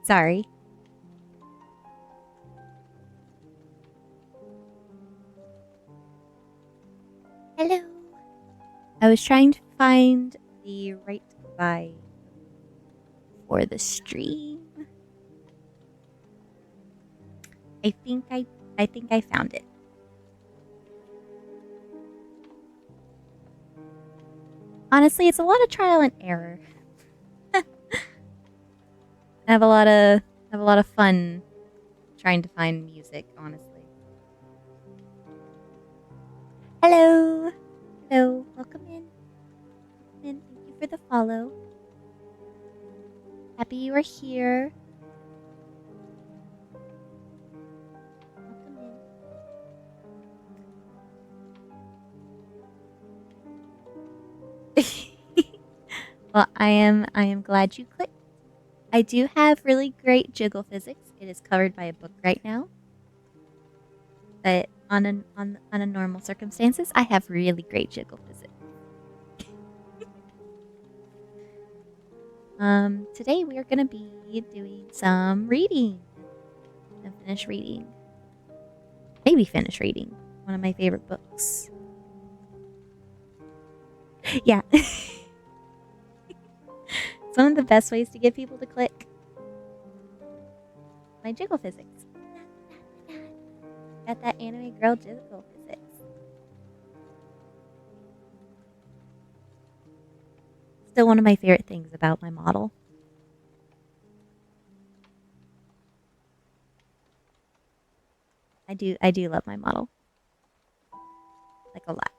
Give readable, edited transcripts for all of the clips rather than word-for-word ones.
Sorry. Hello. I was trying to find the right vibe for the stream. I think I found it. Honestly, it's a lot of trial and error. I have a lot of fun trying to find music, honestly. Hello. Hello. Welcome in. And thank you for the follow. Happy you are here. Welcome in. Well, I am glad you clicked. I do have really great jiggle physics. It is covered by a book right now. But on a normal circumstances, I have really great jiggle physics. Today we are gonna be doing some reading. And finish reading. Maybe finish reading. One of my favorite books. Yeah. It's one of the best ways to get people to click. My jiggle physics. Got that anime girl jiggle physics. Still one of my favorite things about my model. I do love my model. Like a lot.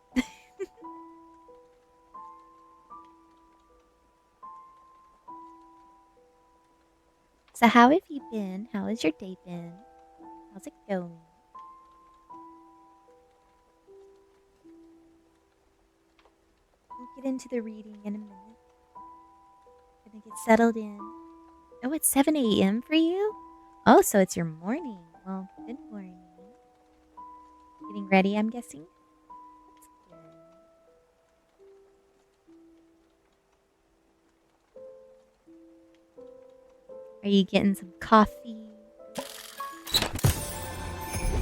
So how have you been? How has your day been? How's it going? We'll get into the reading in a minute. Gonna get settled in. Oh, it's 7 a.m. for you? Oh, so it's your morning. Well, good morning. Getting ready, I'm guessing? Are you getting some coffee?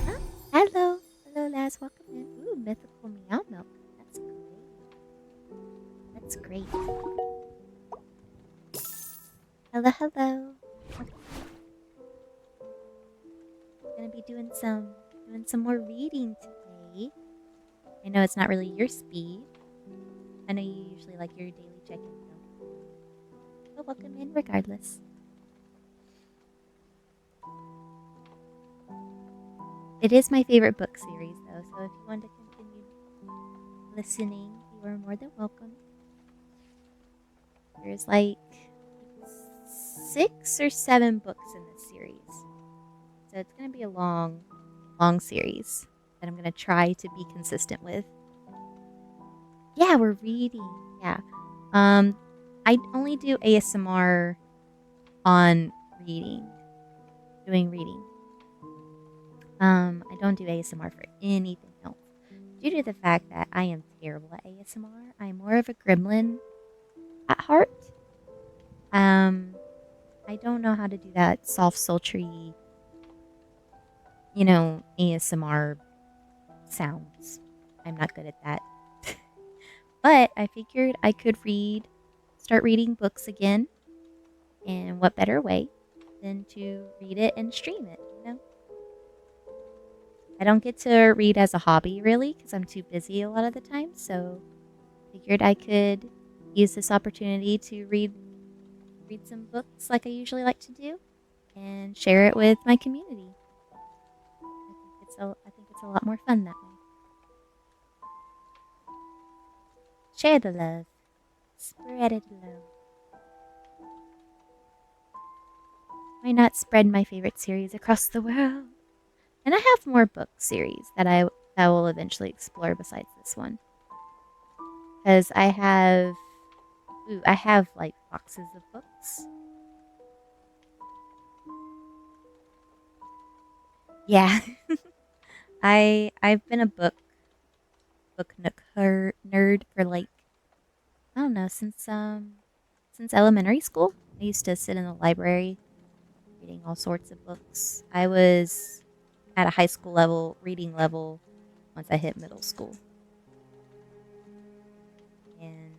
Huh? Hello. Hello, Laz. Welcome in. Ooh, mythical meow milk. That's great. That's great. Hello, hello. Gonna be doing some more reading today. I know it's not really your speed. I know you usually like your daily check-in though. But welcome in regardless. It is my favorite book series though, so if you want to continue listening, you are more than welcome. There's like 6 or 7 books in this series. So it's going to be a long series that I'm going to try to be consistent with. Yeah, we're reading. Yeah. I only do ASMR on doing reading. I don't do ASMR for anything else due to the fact that I am terrible at ASMR. I'm more of a gremlin at heart. I don't know how to do that soft, sultry, ASMR sounds. I'm not good at that. But I figured I could start reading books again. And what better way than to read it and stream it? I don't get to read as a hobby really because I'm too busy a lot of the time. So figured I could use this opportunity to read some books like I usually like to do and share it with my community. I think it's a lot more fun that way. Share the love. Spread it love. Why not spread my favorite series across the world? And I have more book series that will eventually explore besides this one. Because I have like boxes of books. Yeah. I've been a book nerd for like I don't know, since elementary school. I used to sit in the library reading all sorts of books. I was at a high school level, reading level once I hit middle school. And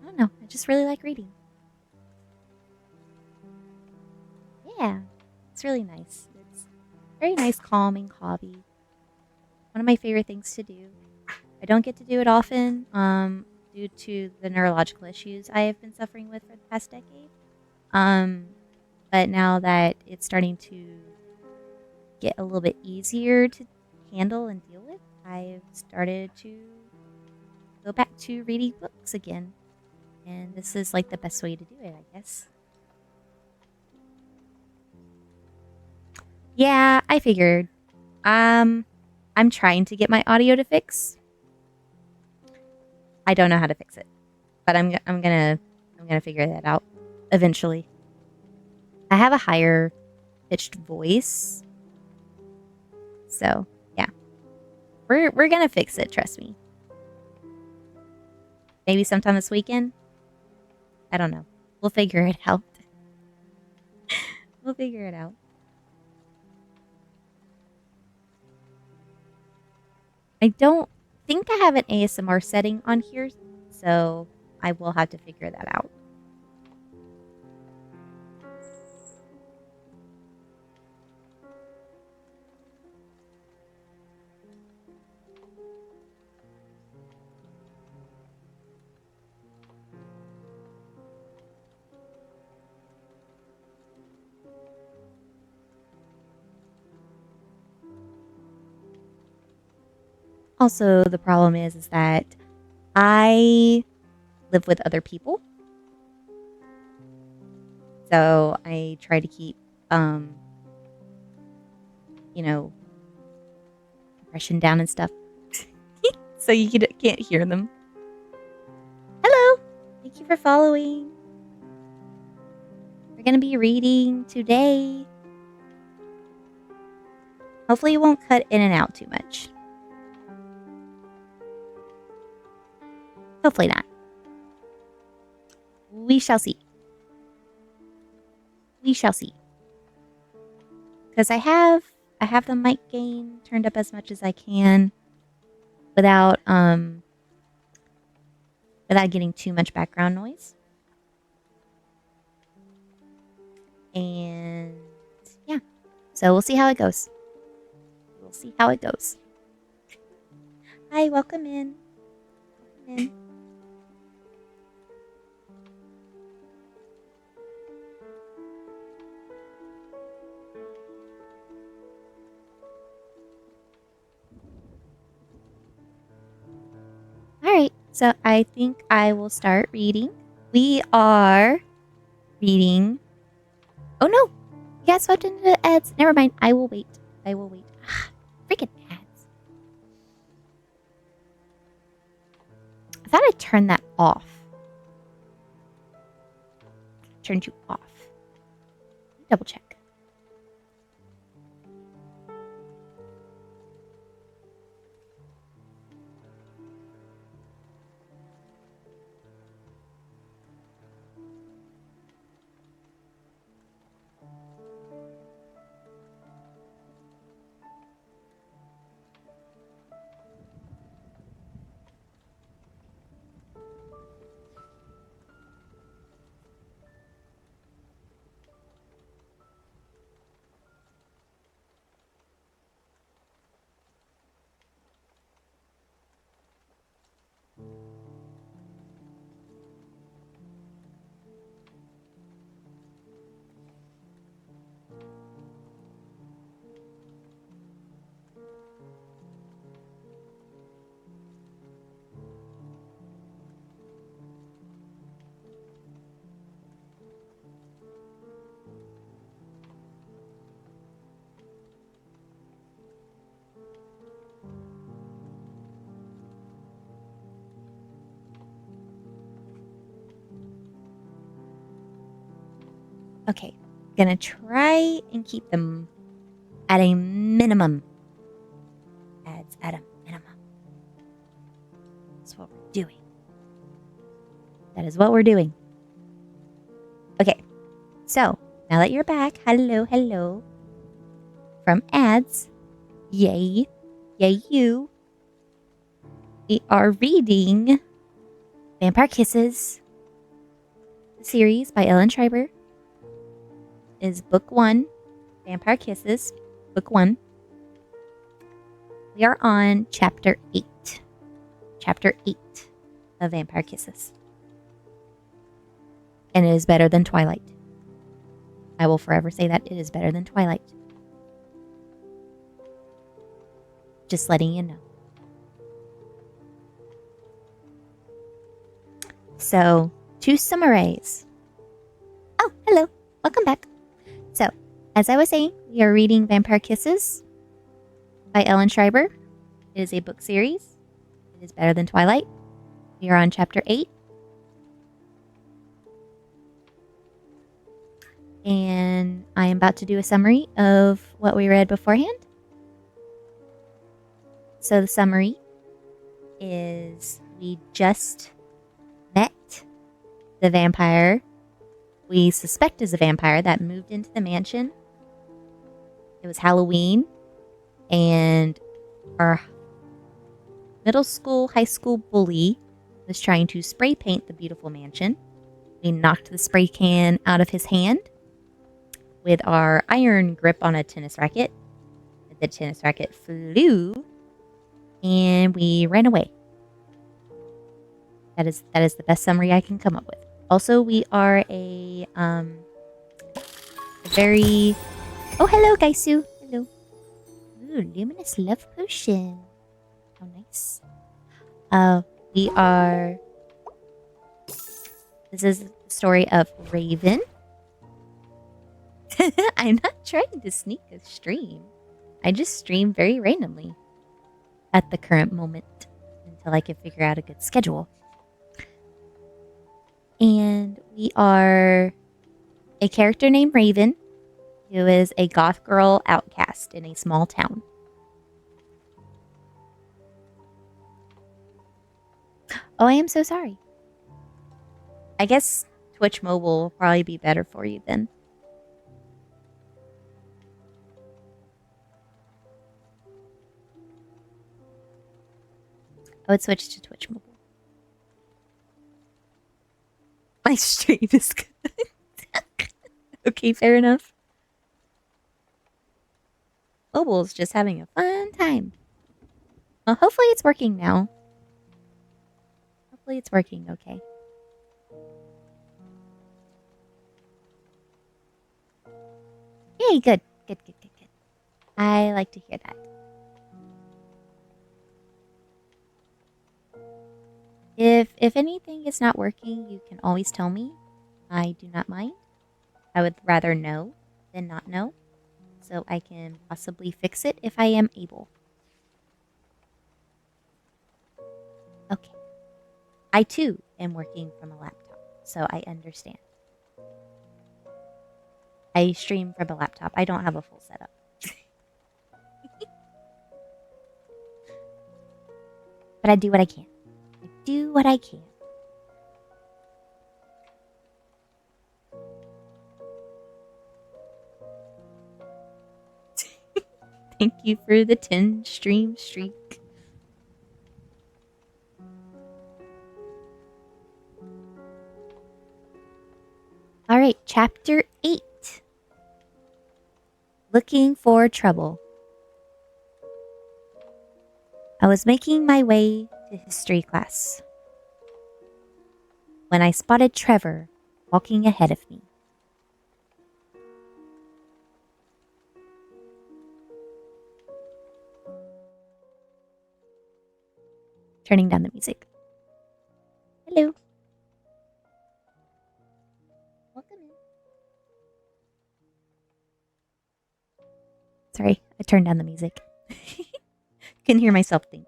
I don't know, I just really like reading. Yeah, it's really nice. It's a very nice, calming hobby. One of my favorite things to do. I don't get to do it often, due to the neurological issues I have been suffering with for the past decade. But now that it's starting to get a little bit easier to handle and deal with, I've started to go back to reading books again. And this is like the best way to do it, I guess. Yeah, I figured. I'm trying to get my audio to fix. I don't know how to fix it, but I'm gonna figure that out eventually. I have a higher pitched voice, so yeah, we're gonna fix it. Trust me. Maybe sometime this weekend. I don't know. We'll figure it out. We'll figure it out. I don't think I have an ASMR setting on here, so I will have to figure that out. Also, the problem is that I live with other people. So I try to keep, depression down and stuff. So you can't hear them. Hello! Thank you for following. We're going to be reading today. Hopefully you won't cut in and out too much. Hopefully not. We shall see. We shall see. Because I have the mic gain turned up as much as I can without getting too much background noise. And yeah. So we'll see how it goes. We'll see how it goes. Hi, welcome in. Welcome in. Alright, so I think I will start reading. We are reading. Oh no! You got swept into the ads. Never mind. I will wait. I will wait. Freaking ads. I thought I turned that off. Turned you off. Double check. Okay, gonna try and keep them at a minimum. Ads at a minimum. That's what we're doing. That is what we're doing. Okay, so now that you're back, hello, hello. From ads, yay, yay, you. We are reading Vampire Kisses, the series by Ellen Schreiber. Is book 1, Vampire Kisses, book 1. We are on chapter 8. Chapter 8 of Vampire Kisses. And it is better than Twilight. I will forever say that it is better than Twilight. Just letting you know. So, to summarize. Oh, hello. Welcome back. So, as I was saying, we are reading Vampire Kisses by Ellen Schreiber. It is a book series. It is better than Twilight. We are on chapter 8. And I am about to do a summary of what we read beforehand. So the summary is we just met the vampire we suspect is a vampire that moved into the mansion. It was Halloween, and our middle school, high school bully was trying to spray paint the beautiful mansion. We knocked the spray can out of his hand with our iron grip on a tennis racket. The tennis racket flew, and we ran away. That is the best summary I can come up with. Also, we are a very... Oh, hello, Gaisu. Hello. Ooh, luminous love potion. How nice. We are... This is the story of Raven. I'm not trying to sneak a stream. I just stream very randomly at the current moment until I can figure out a good schedule. And we are a character named Raven, who is a goth girl outcast in a small town. Oh, I am so sorry. I guess Twitch Mobile will probably be better for you then. I would switch to Twitch Mobile. My stream is good. Okay, fair enough. Mobile's just having a fun time. Well, hopefully it's working now. Hopefully it's working okay. Yay, good. Good. I like to hear that. If anything is not working, you can always tell me. I do not mind. I would rather know than not know, so I can possibly fix it if I am able. Okay. I too am working from a laptop, so I understand. I stream from a laptop. I don't have a full setup. But I do what I can. I do what I can. Thank you for the 10 stream streak. All right, chapter 8. Looking for trouble. I was making my way to history class when I spotted Trevor walking ahead of me. Turning down the music. Hello. Welcome in. Sorry, I turned down the music. Couldn't hear myself think.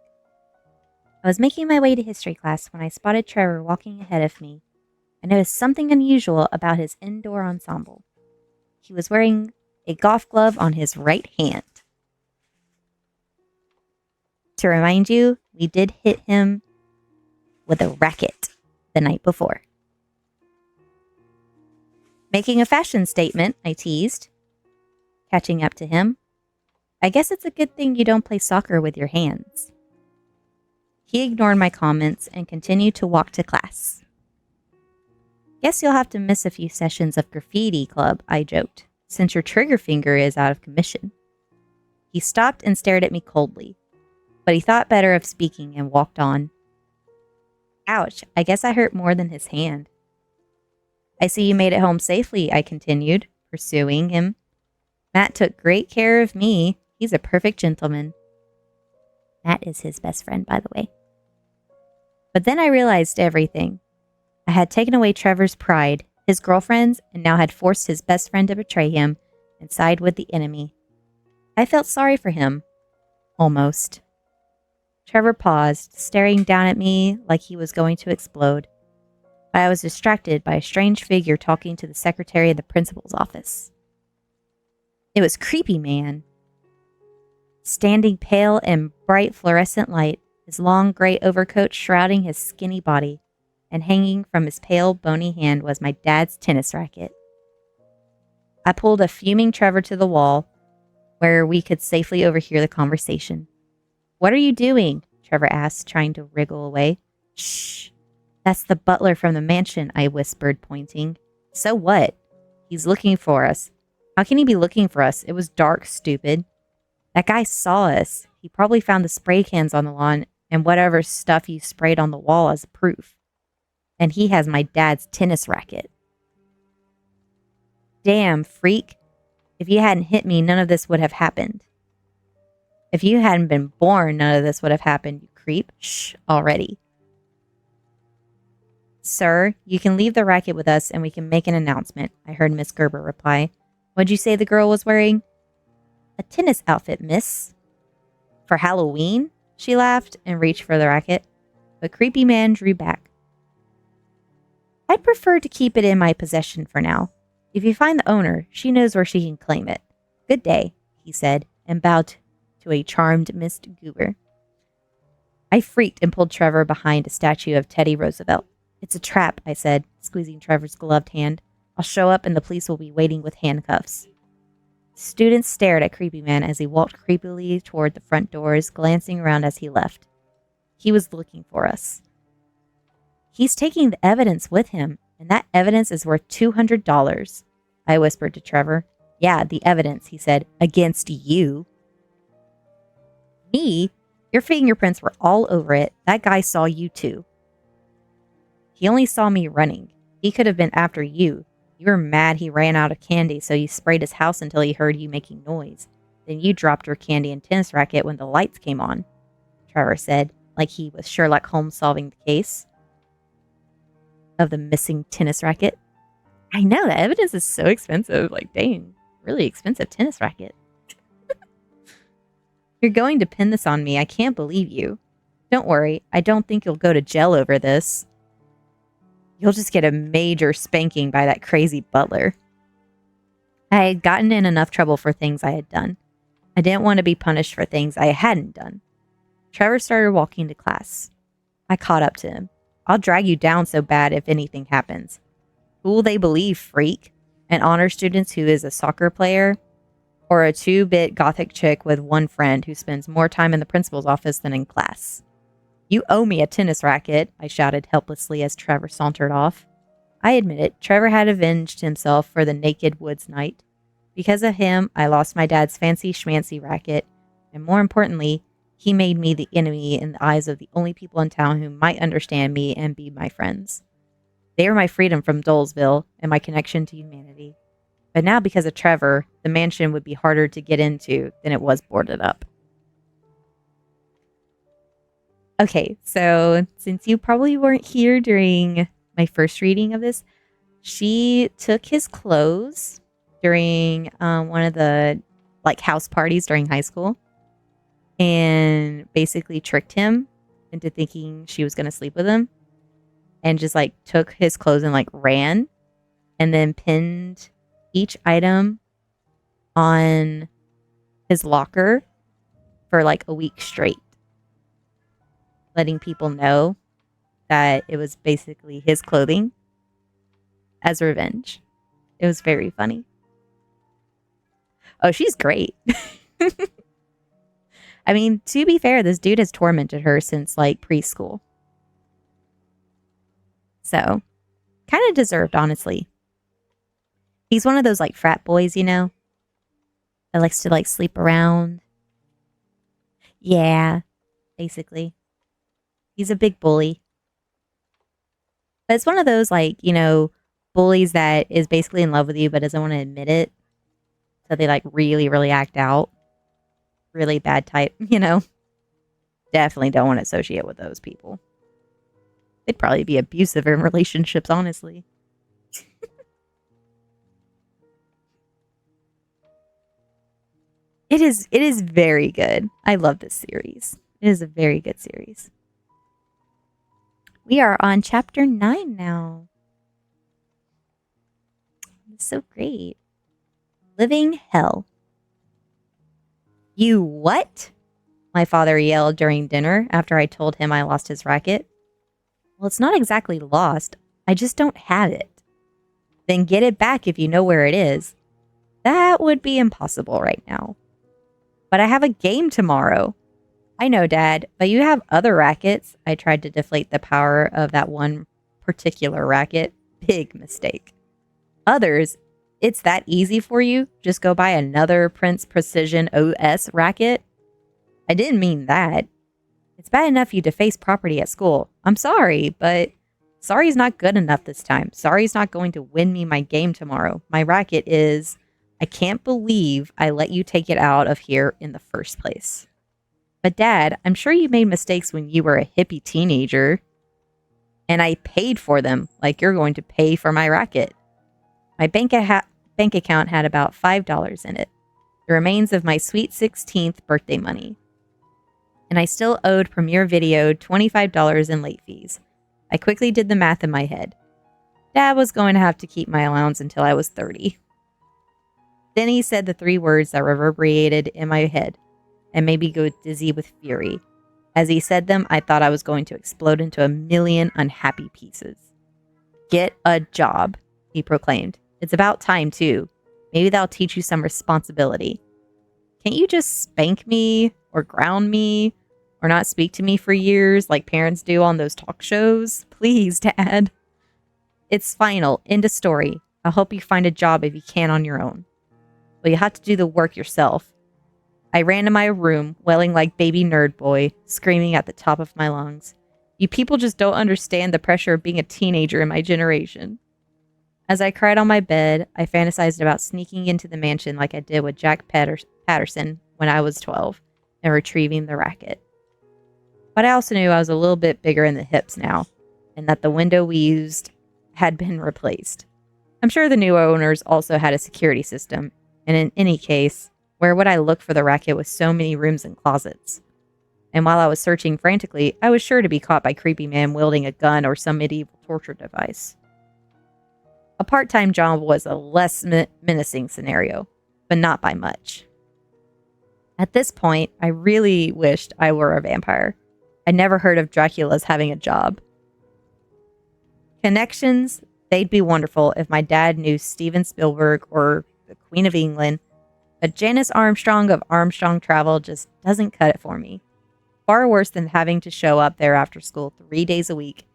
I was making my way to history class when I spotted Trevor walking ahead of me. I noticed something unusual about his indoor ensemble. He was wearing a golf glove on his right hand. To remind you, we did hit him with a racket the night before. Making a fashion statement, I teased, catching up to him. I guess it's a good thing you don't play soccer with your hands. He ignored my comments and continued to walk to class. Guess you'll have to miss a few sessions of graffiti club, I joked, since your trigger finger is out of commission. He stopped and stared at me coldly, but he thought better of speaking and walked on. Ouch, I guess I hurt more than his hand. I see you made it home safely, I continued, pursuing him. Matt took great care of me. He's a perfect gentleman. Matt is his best friend, by the way. But then I realized everything. I had taken away Trevor's pride, his girlfriend's, and now had forced his best friend to betray him and side with the enemy. I felt sorry for him. Almost. Trevor paused, staring down at me like he was going to explode. But I was distracted by a strange figure talking to the secretary of the principal's office. It was Creepy Man. Standing pale in bright fluorescent light, his long gray overcoat shrouding his skinny body, and hanging from his pale, bony hand was my dad's tennis racket. I pulled a fuming Trevor to the wall, where we could safely overhear the conversation. What are you doing? Trevor asked, trying to wriggle away. Shh. That's the butler from the mansion, I whispered, pointing. So what? He's looking for us. How can he be looking for us? It was dark, stupid. That guy saw us. He probably found the spray cans on the lawn and whatever stuff you sprayed on the wall as proof. And he has my dad's tennis racket. Damn, freak. If you hadn't hit me, none of this would have happened. If you hadn't been born, none of this would have happened, you creep. Shh, already. Sir, you can leave the racket with us and we can make an announcement, I heard Miss Gerber reply. What'd you say the girl was wearing? A tennis outfit, miss. For Halloween? She laughed and reached for the racket, but Creepy Man drew back. I'd prefer to keep it in my possession for now. If you find the owner, she knows where she can claim it. Good day, he said, and bowed to a charmed Miss Goober. I freaked and pulled Trevor behind a statue of Teddy Roosevelt. It's a trap, I said, squeezing Trevor's gloved hand. I'll show up and the police will be waiting with handcuffs. Students stared at Creepy Man as he walked creepily toward the front doors, glancing around as he left. He was looking for us. He's taking the evidence with him, and that evidence is worth $200, I whispered to Trevor. Yeah, the evidence, he said, against you. Me? Your fingerprints were all over it. That guy saw you too. He only saw me running. He could have been after you. You were mad he ran out of candy, so you sprayed his house until he heard you making noise. Then you dropped your candy and tennis racket when the lights came on, Trevor said, like he was Sherlock Holmes solving the case of the missing tennis racket. I know, the evidence is so expensive. Like, dang, really expensive tennis racket. You're going to pin this on me. I can't believe you. Don't worry. I don't think you'll go to jail over this. You'll just get a major spanking by that crazy butler. I had gotten in enough trouble for things I had done. I didn't want to be punished for things I hadn't done. Trevor started walking to class. I caught up to him. I'll drag you down so bad if anything happens. Who will they believe, freak? An honor student who is a soccer player? Or a 2-bit gothic chick with one friend who spends more time in the principal's office than in class? You owe me a tennis racket, I shouted helplessly as Trevor sauntered off. I admit it, Trevor had avenged himself for the naked woods night. Because of him, I lost my dad's fancy schmancy racket, and more importantly, he made me the enemy in the eyes of the only people in town who might understand me and be my friends. They were my freedom from Dolesville and my connection to humanity. But now, because of Trevor, the mansion would be harder to get into than it was boarded up. Okay, so since you probably weren't here during my first reading of this, she took his clothes during one of the house parties during high school and basically tricked him into thinking she was going to sleep with him and just took his clothes and ran and then pinned each item on his locker for like a week straight, letting people know that it was basically his clothing as revenge. It was very funny. Oh, she's great. I mean, to be fair, this dude has tormented her since like preschool. So, kind of deserved, honestly. He's one of those like frat boys, you know, that likes to like sleep around. Yeah, basically. He's a big bully. But it's one of those like, you know, bullies that is basically in love with you but doesn't want to admit it. So they like really, really act out. Really bad type, you know. Definitely don't want to associate with those people. They'd probably be abusive in relationships, honestly. It is very good. I love this series. It is a very good series. We are on chapter 9 now. It's so great. Living hell. You what? My father yelled during dinner after I told him I lost his racket. Well, it's not exactly lost. I just don't have it. Then get it back if you know where it is. That would be impossible right now. But I have a game tomorrow. I know, Dad, but you have other rackets. I tried to deflate the power of that one particular racket. Big mistake. Others, it's that easy for you? Just go buy another Prince Precision OS racket? I didn't mean that. It's bad enough you deface property at school. I'm sorry, but sorry's not good enough this time. Sorry's not going to win me my game tomorrow. My racket is... I can't believe I let you take it out of here in the first place. But Dad, I'm sure you made mistakes when you were a hippie teenager. And I paid for them like you're going to pay for my racket. My bank account had about $5 in it. The remains of my sweet 16th birthday money. And I still owed Premiere Video $25 in late fees. I quickly did the math in my head. Dad was going to have to keep my allowance until I was 30. Then he said the 3 words that reverberated in my head and made me go dizzy with fury. As he said them, I thought I was going to explode into a million unhappy pieces. Get a job, he proclaimed. It's about time, too. Maybe that'll teach you some responsibility. Can't you just spank me or ground me or not speak to me for years like parents do on those talk shows? Please, Dad. It's final. End of story. I hope you find a job if you can on your own. But you have to do the work yourself. I ran to my room, wailing like baby nerd boy, screaming at the top of my lungs. You people just don't understand the pressure of being a teenager in my generation. As I cried on my bed, I fantasized about sneaking into the mansion like I did with Jack Patterson when I was 12 and retrieving the racket. But I also knew I was a little bit bigger in the hips now, and that the window we used had been replaced. I'm sure the new owners also had a security system, and in any case, where would I look for the racket with so many rooms and closets? And while I was searching frantically, I was sure to be caught by creepy man wielding a gun or some medieval torture device. A part-time job was a less menacing scenario, but not by much. At this point, I really wished I were a vampire. I never heard of Dracula's having a job. Connections, they'd be wonderful if my dad knew Steven Spielberg or the Queen of England, but Janice Armstrong of Armstrong Travel just doesn't cut it for me. Far worse than having to show up there after school 3 days a week,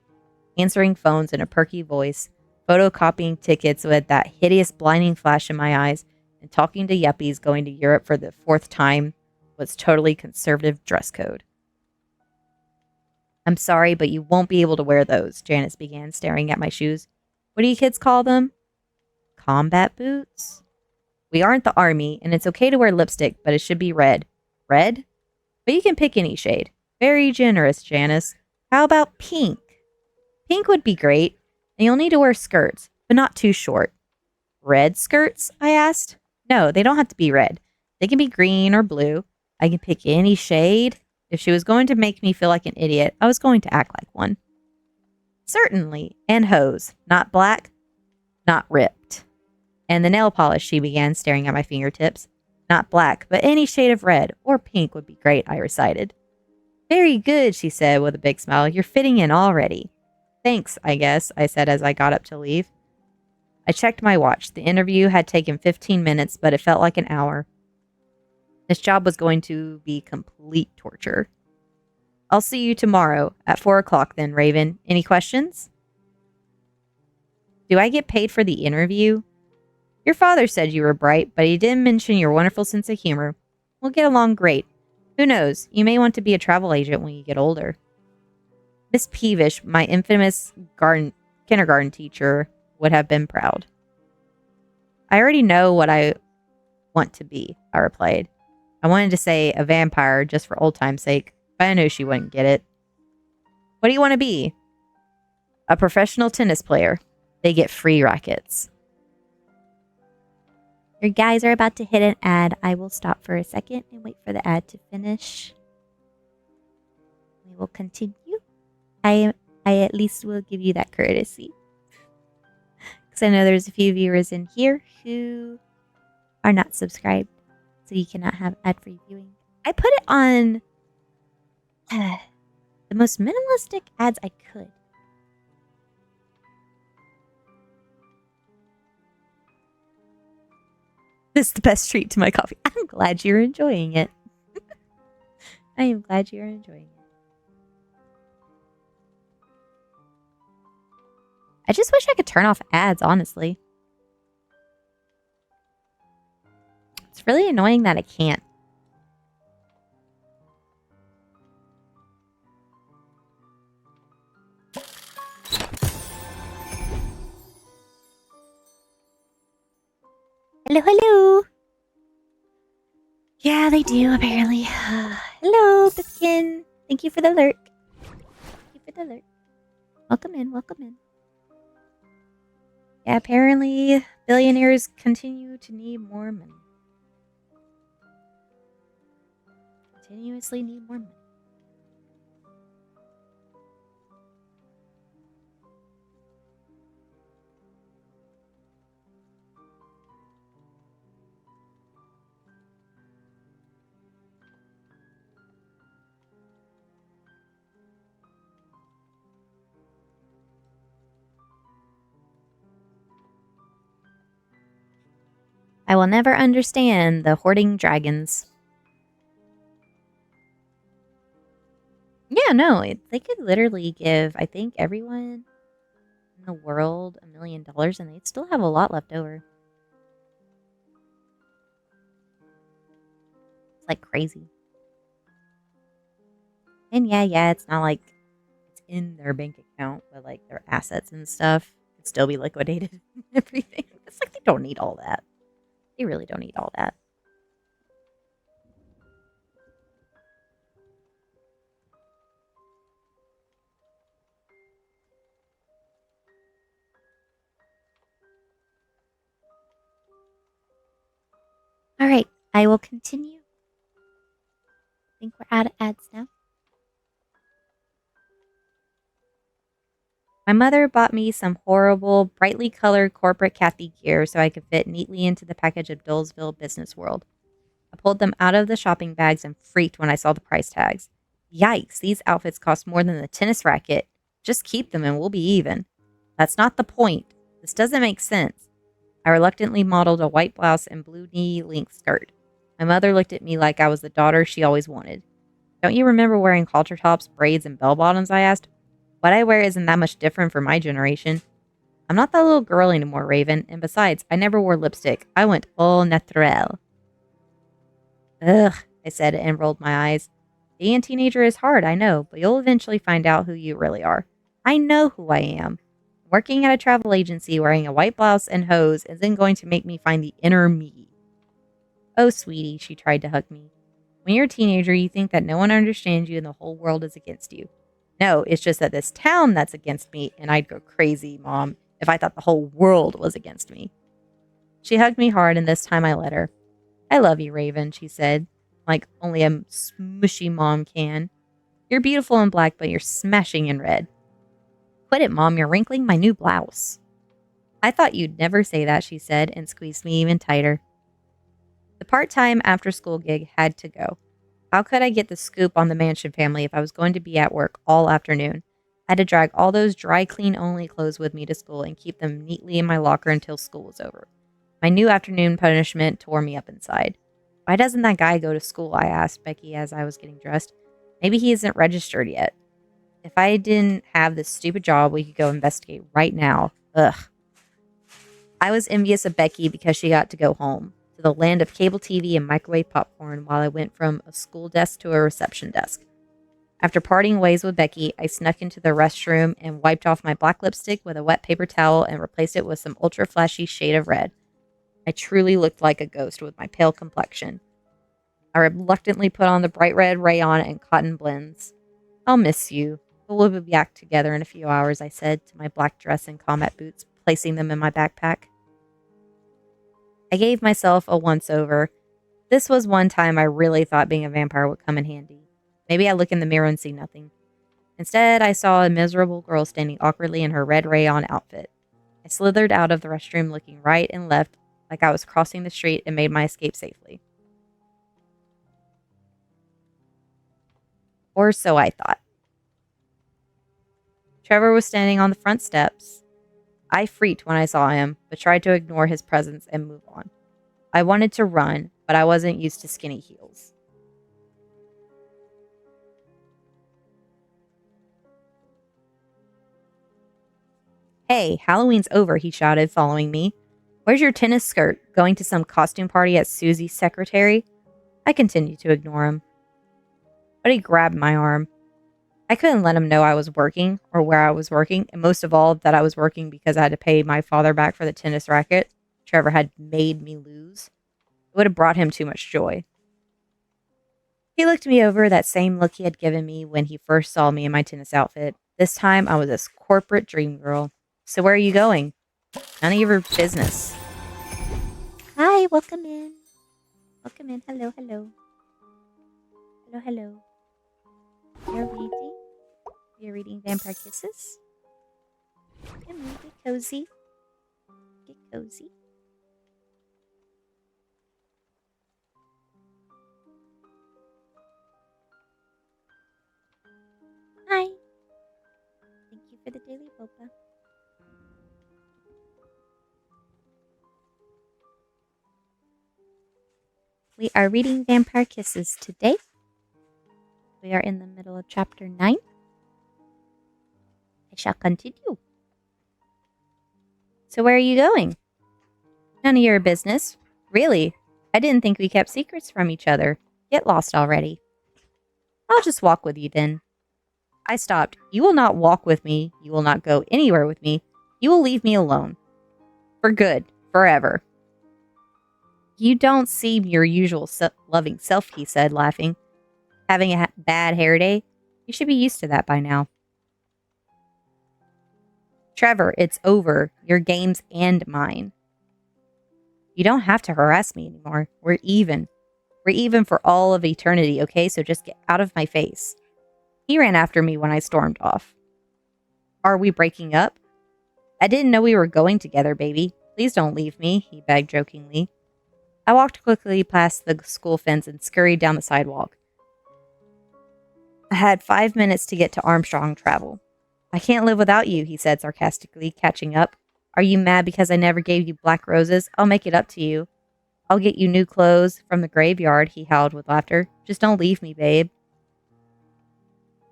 answering phones in a perky voice, photocopying tickets with that hideous blinding flash in my eyes, and talking to yuppies going to Europe for the 4th time was totally conservative dress code. I'm sorry, but you won't be able to wear those, Janice began, staring at my shoes. What do you kids call them? Combat boots? We aren't the army, and it's okay to wear lipstick, but it should be red. Red? But you can pick any shade. Very generous, Janice. How about pink? Pink would be great, and you'll need to wear skirts, but not too short. Red skirts? I asked. No, they don't have to be red. They can be green or blue. I can pick any shade. If she was going to make me feel like an idiot, I was going to act like one. Certainly. And hose. Not black, not ripped. And the nail polish, she began, staring at my fingertips. Not black, but any shade of red or pink would be great, I recited. Very good, she said with a big smile. You're fitting in already. Thanks, I guess, I said as I got up to leave. I checked my watch. The interview had taken 15 minutes, but it felt like an hour. This job was going to be complete torture. I'll see you tomorrow at 4 o'clock then, Raven. Any questions? Do I get paid for the interview? Your father said you were bright, but he didn't mention your wonderful sense of humor. We'll get along great. Who knows? You may want to be a travel agent when you get older. Miss Peevish, my infamous kindergarten teacher, would have been proud. I already know what I want to be, I replied. I wanted to say a vampire just for old time's sake, but I knew she wouldn't get it. What do you want to be? A professional tennis player. They get free rackets. Your guys are about to hit an ad. I will stop for a second and wait for the ad to finish. We will continue. I at least will give you that courtesy. Because I know there's a few viewers in here who are not subscribed. So you cannot have ad-free viewing. I put it on the most minimalistic ads I could. This is the best treat to my coffee. I'm glad you're enjoying it. I am glad you're enjoying it. I just wish I could turn off ads, honestly. It's really annoying that I can't. Hello, hello. Yeah, they do, apparently. Hello, Biskin. Thank you for the alert. Thank you for the alert. Welcome in, welcome in. Yeah, apparently billionaires continue to need more money. Continuously need more money. I will never understand the hoarding dragons. Yeah, no, they could literally give, I think, everyone in the world $1 million and they'd still have a lot left over. It's like crazy. And yeah, it's not like it's in their bank account, but like their assets and stuff could still be liquidated and everything. It's like they don't need all that. They really don't need all that. All right, I will continue. I think we're out of ads now. My mother bought me some horrible, brightly colored corporate Kathy gear so I could fit neatly into the package of Dolesville Business World. I pulled them out of the shopping bags and freaked when I saw the price tags. Yikes, these outfits cost more than the tennis racket. Just keep them and we'll be even. That's not the point. This doesn't make sense. I reluctantly modeled a white blouse and blue knee-length skirt. My mother looked at me like I was the daughter she always wanted. Don't you remember wearing halter tops, braids, and bell-bottoms? I asked. What I wear isn't that much different from my generation. I'm not that little girl anymore, Raven, and besides, I never wore lipstick. I went au naturel. Ugh, I said and rolled my eyes. Being a teenager is hard, I know, but you'll eventually find out who you really are. I know who I am. Working at a travel agency wearing a white blouse and hose isn't going to make me find the inner me. Oh, sweetie, she tried to hug me. When you're a teenager, you think that no one understands you and the whole world is against you. No, it's just that this town that's against me, and I'd go crazy, Mom, if I thought the whole world was against me. She hugged me hard, and this time I let her. I love you, Raven, she said, like only a smushy mom can. You're beautiful in black, but you're smashing in red. Quit it, Mom, you're wrinkling my new blouse. I thought you'd never say that, she said, and squeezed me even tighter. The part-time after-school gig had to go. How could I get the scoop on the Mansion family if I was going to be at work all afternoon? I had to drag all those dry clean only clothes with me to school and keep them neatly in my locker until school was over. My new afternoon punishment tore me up inside. Why doesn't that guy go to school? I asked Becky as I was getting dressed. Maybe he isn't registered yet. If I didn't have this stupid job, we could go investigate right now. Ugh. I was envious of Becky because she got to go home to the land of cable TV and microwave popcorn while I went from a school desk to a reception desk. After parting ways with Becky, I snuck into the restroom and wiped off my black lipstick with a wet paper towel and replaced it with some ultra flashy shade of red. I truly looked like a ghost with my pale complexion. I reluctantly put on the bright red rayon and cotton blends. I'll miss you, but we'll be back together in a few hours, I said to my black dress and combat boots, placing them in my backpack. I gave myself a once-over. This was one time I really thought being a vampire would come in handy. Maybe I look in the mirror and see nothing. Instead, I saw a miserable girl standing awkwardly in her red rayon outfit. I slithered out of the restroom looking right and left like I was crossing the street and made my escape safely. Or so I thought. Trevor was standing on the front steps. I freaked when I saw him, but tried to ignore his presence and move on. I wanted to run, but I wasn't used to skinny heels. Hey, Halloween's over, he shouted, following me. Where's your tennis skirt? Going to some costume party at Susie's secretary? I continued to ignore him. But he grabbed my arm. I couldn't let him know I was working or where I was working, and most of all, that I was working because I had to pay my father back for the tennis racket Trevor had made me lose. It would have brought him too much joy. He looked me over, that same look he had given me when he first saw me in my tennis outfit. This time, I was a corporate dream girl. So where are you going? None of your business. Hi, welcome in. Welcome in. Hello, hello. Hello, hello. You're reading? You're reading Vampire Kisses? Come on, get cozy. Get cozy. Hi. Thank you for the daily boba. We are reading Vampire Kisses today. We are in the middle of chapter 9. I shall continue. So where are you going? None of your business. Really? I didn't think we kept secrets from each other. Get lost already. I'll just walk with you then. I stopped. You will not walk with me. You will not go anywhere with me. You will leave me alone. For good. Forever. You don't seem your usual loving self, he said, laughing. Having a bad hair day? You should be used to that by now. Trevor, it's over. Your games and mine. You don't have to harass me anymore. We're even. We're even for all of eternity, okay? So just get out of my face. He ran after me when I stormed off. Are we breaking up? I didn't know we were going together, baby. Please don't leave me, he begged jokingly. I walked quickly past the school fence and scurried down the sidewalk. I had 5 minutes to get to Armstrong Travel. I can't live without you, he said sarcastically, catching up. Are you mad because I never gave you black roses? I'll make it up to you. I'll get you new clothes from the graveyard, he howled with laughter. Just don't leave me, babe.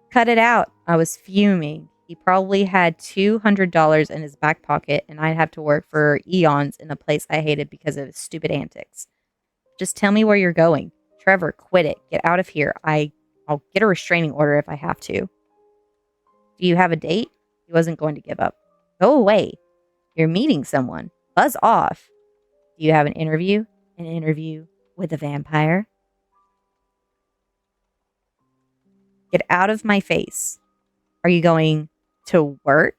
Cut it out. I was fuming. He probably had $200 in his back pocket, and I'd have to work for eons in a place I hated because of his stupid antics. Just tell me where you're going. Trevor, quit it. Get out of here. I'll get a restraining order if I have to. Do you have a date? He wasn't going to give up. Go away. You're meeting someone. Buzz off. Do you have an interview? An interview with a vampire? Get out of my face. Are you going to work?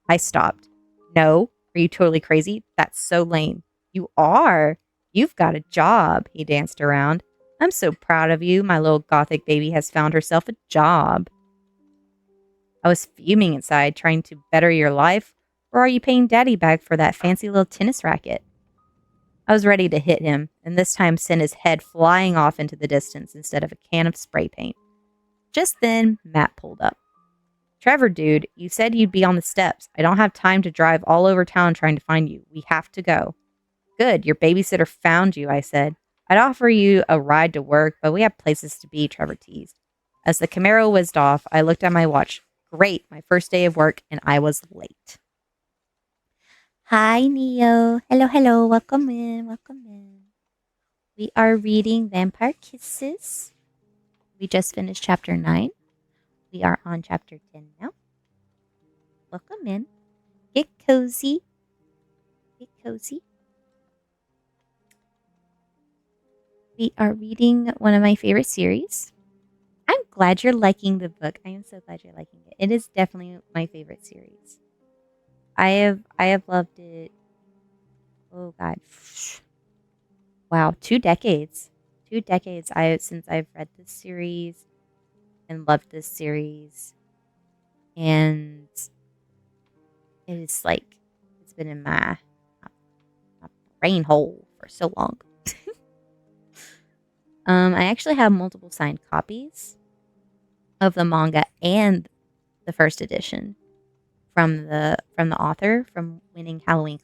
I stopped. No. Are you totally crazy? That's so lame. You are. You've got a job. He danced around. I'm so proud of you. My little gothic baby has found herself a job. I was fuming inside, trying to better your life Or are you paying Daddy back for that fancy little tennis racket? I was ready to hit him, and this time sent his head flying off into the distance instead of a can of spray paint. Just then, Matt pulled up. Trevor, dude, you said you'd be on the steps. I don't have time to drive all over town trying to find you. We have to go. Good, your babysitter found you, I said. I'd offer you a ride to work, but we have places to be, Trevor teased. As the Camaro whizzed off, I looked at my watch. Great, my first day of work, and I was late. Hi, Neo. Hello, hello. Welcome in. Welcome in. We are reading Vampire Kisses. We just finished chapter 9. We are on chapter 10 now. Welcome in. Get cozy. Get cozy. We are reading one of my favorite series. I'm glad you're liking the book. I am so glad you're liking it. It is definitely my favorite series. I have loved it. Oh God. Wow, 2 decades. 2 decades since I've read this series and loved this series. And it is like it's been in my brain hole for so long. I actually have multiple signed copies of the manga and the first edition from the author from winning Halloween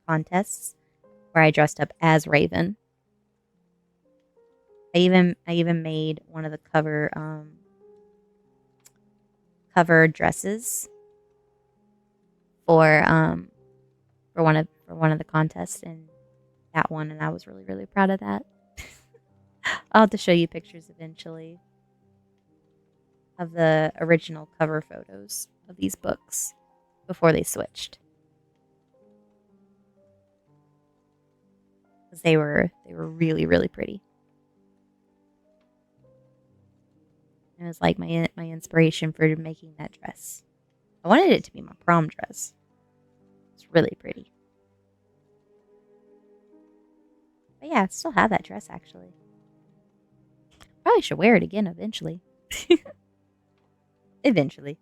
contests where I dressed up as Raven. I even made one of the cover dresses for one of the contests and that one, and I was really, really proud of that. I'll have to show you pictures eventually of the original cover photos of these books before they switched. Because they were really, really pretty. It was like my inspiration for making that dress. I wanted it to be my prom dress. It's really pretty. But yeah, I still have that dress actually. Probably should wear it again eventually. Eventually.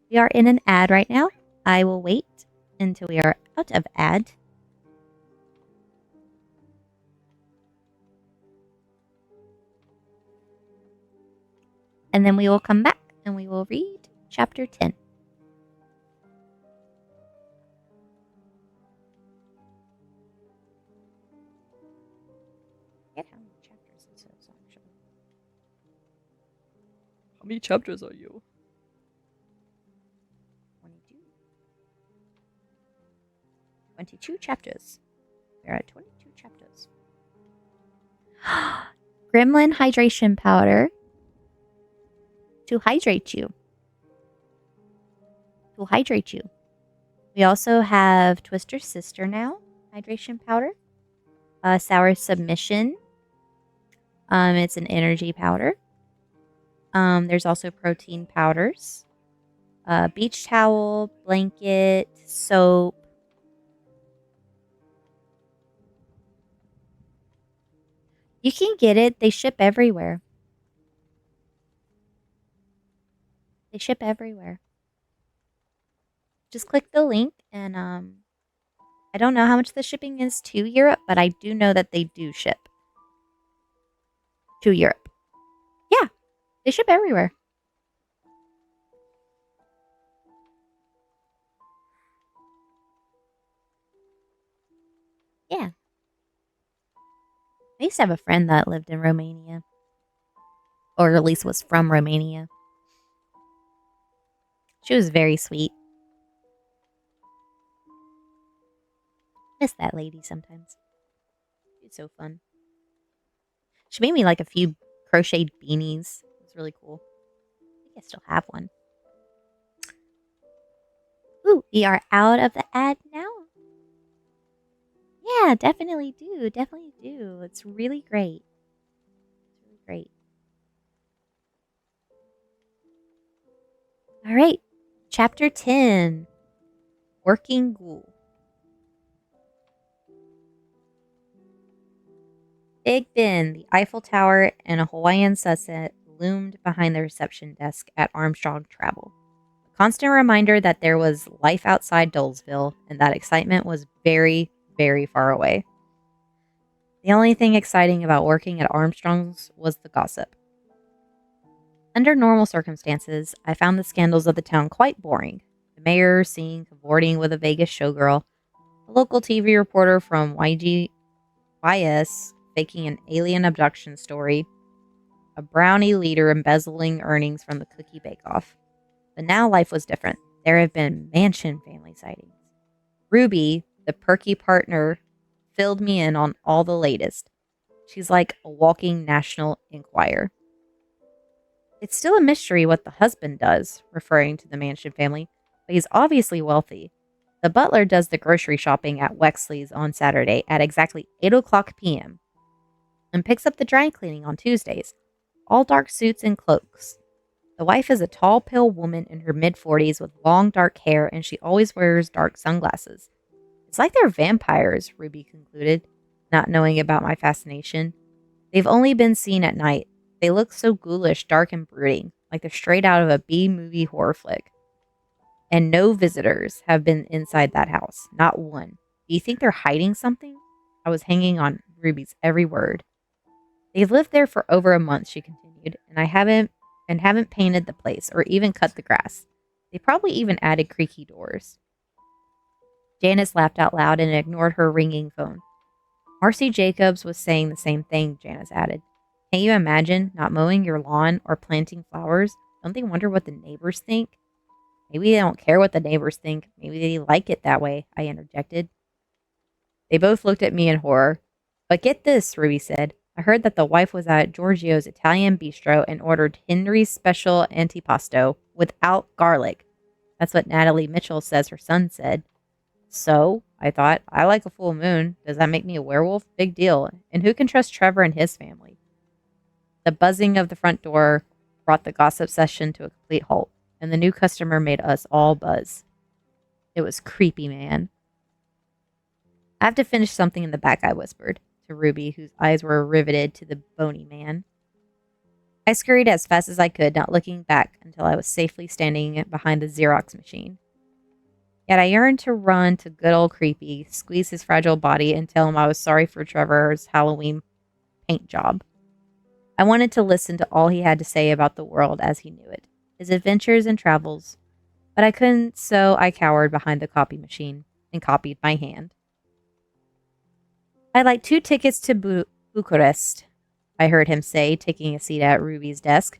We are in an ad right now. I will wait until we are out of ad. And then we will come back and we will read chapter 10. I forget how many chapters it says, actually. How many chapters are you? 22. 22 chapters. There are 22 chapters. Gremlin hydration powder to hydrate you. To hydrate you. We also have Twister Sister now, hydration powder. Sour Submission. It's an energy powder. There's also protein powders. Beach towel, blanket, soap. You can get it. They ship everywhere. They ship everywhere. Just click the link and I don't know how much the shipping is to Europe, but I do know that they do ship to Europe. Yeah, they ship everywhere. Yeah. I used to have a friend that lived in Romania. Or at least was from Romania. She was very sweet. Miss that lady sometimes. She's so fun. She made me like a few crocheted beanies. It was really cool. I think I still have one. Ooh, we are out of the ad now. Yeah, definitely do. Definitely do. It's really great. It's really great. All right. Chapter 10. Working Ghoul. Big Ben, the Eiffel Tower, and a Hawaiian sunset loomed behind the reception desk at Armstrong Travel. Constant reminder that there was life outside Dolesville and that excitement was very, very far away. The only thing exciting about working at Armstrong's was the gossip. Under normal circumstances, I found the scandals of the town quite boring. The mayor seen cavorting with a Vegas showgirl, a local TV reporter from YS faking an alien abduction story, a brownie leader embezzling earnings from the cookie bake-off. But now life was different. There have been mansion family sightings. Ruby, the perky partner, filled me in on all the latest. She's like a walking National Enquirer. It's still a mystery what the husband does, referring to the mansion family, but he's obviously wealthy. The butler does the grocery shopping at Wexley's on Saturday at exactly 8 o'clock p.m. and picks up the dry cleaning on Tuesdays, all dark suits and cloaks. The wife is a tall, pale woman in her mid-40s with long, dark hair, and she always wears dark sunglasses. It's like they're vampires, Ruby concluded, not knowing about my fascination. They've only been seen at night. They look so ghoulish, dark, and brooding, like they're straight out of a B-movie horror flick. And no visitors have been inside that house. Not one. Do you think they're hiding something? I was hanging on Ruby's every word. They've lived there for over a month, she continued, and haven't painted the place or even cut the grass. They probably even added creaky doors. Janice laughed out loud and ignored her ringing phone. Marcy Jacobs was saying the same thing, Janice added. Can't you imagine not mowing your lawn or planting flowers? Don't they wonder what the neighbors think? Maybe they don't care what the neighbors think. Maybe they like it that way, I interjected. They both looked at me in horror. But get this, Ruby said. I heard that the wife was at Giorgio's Italian bistro and ordered Henry's special antipasto without garlic. That's what Natalie Mitchell says her son said. So, I thought, I like a full moon. Does that make me a werewolf? Big deal. And who can trust Trevor and his family? The buzzing of the front door brought the gossip session to a complete halt, and the new customer made us all buzz. It was creepy, man. I have to finish something in the back, I whispered to Ruby, whose eyes were riveted to the bony man. I scurried as fast as I could, not looking back until I was safely standing behind the Xerox machine. Yet I yearned to run to good old Creepy, squeeze his fragile body, and tell him I was sorry for Trevor's Halloween paint job. I wanted to listen to all he had to say about the world as he knew it, his adventures and travels, but I couldn't, so I cowered behind the copy machine and copied by hand. I'd like 2 tickets to Bucharest, I heard him say, taking a seat at Ruby's desk.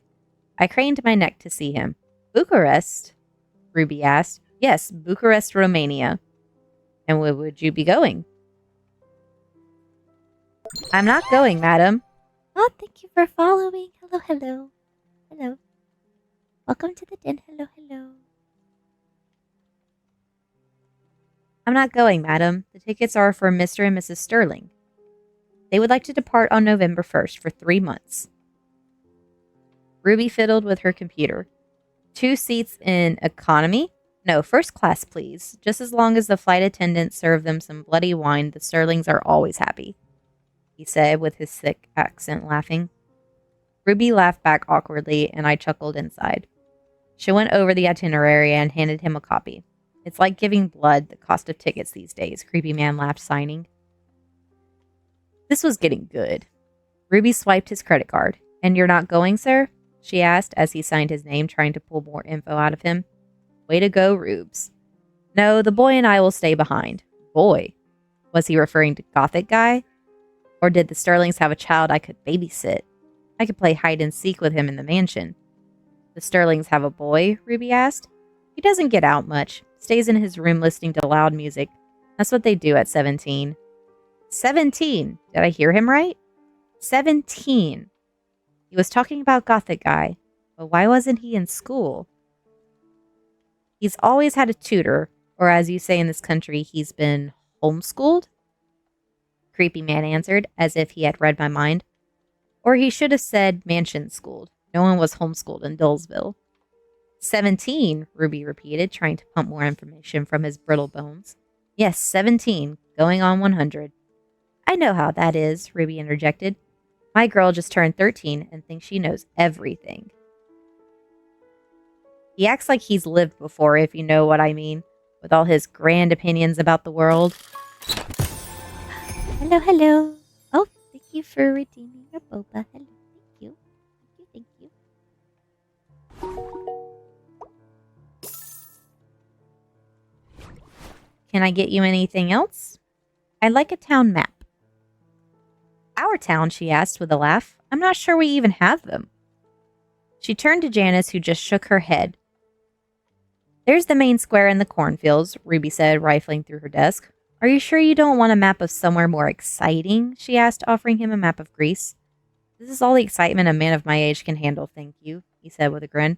I craned my neck to see him. Bucharest? Ruby asked. Yes, Bucharest, Romania. And where would you be going? I'm not going, madam. Oh, thank you for following. Hello, hello. Hello. Welcome to the den. Hello, hello. I'm not going, madam. The tickets are for Mr. and Mrs. Sterling. They would like to depart on November 1st for 3 months. Ruby fiddled with her computer. 2 seats in economy? No, first class, please. Just as long as the flight attendants serve them some bloody wine, the Sterlings are always happy, he said with his thick accent, laughing. Ruby laughed back awkwardly, and I chuckled inside. She went over the itinerary and handed him a copy. It's like giving blood, the cost of tickets these days, Creepy Man laughed, signing. This was getting good. Ruby swiped his credit card. And you're not going, sir? She asked as he signed his name, trying to pull more info out of him. Way to go, Rubes. No, the boy and I will stay behind. Boy? Was he referring to Gothic guy? Or did the Sterlings have a child I could babysit? I could play hide and seek with him in the mansion. The Sterlings have a boy? Ruby asked. He doesn't get out much. Stays in his room listening to loud music. That's what they do at 17. 17! Did I hear him right? 17. He was talking about Gothic guy. But why wasn't he in school? He's always had a tutor, or as you say in this country, he's been homeschooled? Creepy Man answered, as if he had read my mind. Or he should have said mansion-schooled. No one was homeschooled in Dullsville. 17, Ruby repeated, trying to pump more information from his brittle bones. Yes, 17, going on 100. I know how that is, Ruby interjected. My girl just turned 13 and thinks she knows everything. He acts like he's lived before, if you know what I mean, with all his grand opinions about the world. Hello, hello. Oh, thank you for redeeming your boba. Hello, thank you. Thank you, thank you. Can I get you anything else? I'd like a town map. Our town, she asked with a laugh. I'm not sure we even have them. She turned to Janice, who just shook her head. There's the main square in the cornfields, Ruby said, rifling through her desk. Are you sure you don't want a map of somewhere more exciting? She asked, offering him a map of Greece. This is all the excitement a man of my age can handle, thank you, he said with a grin.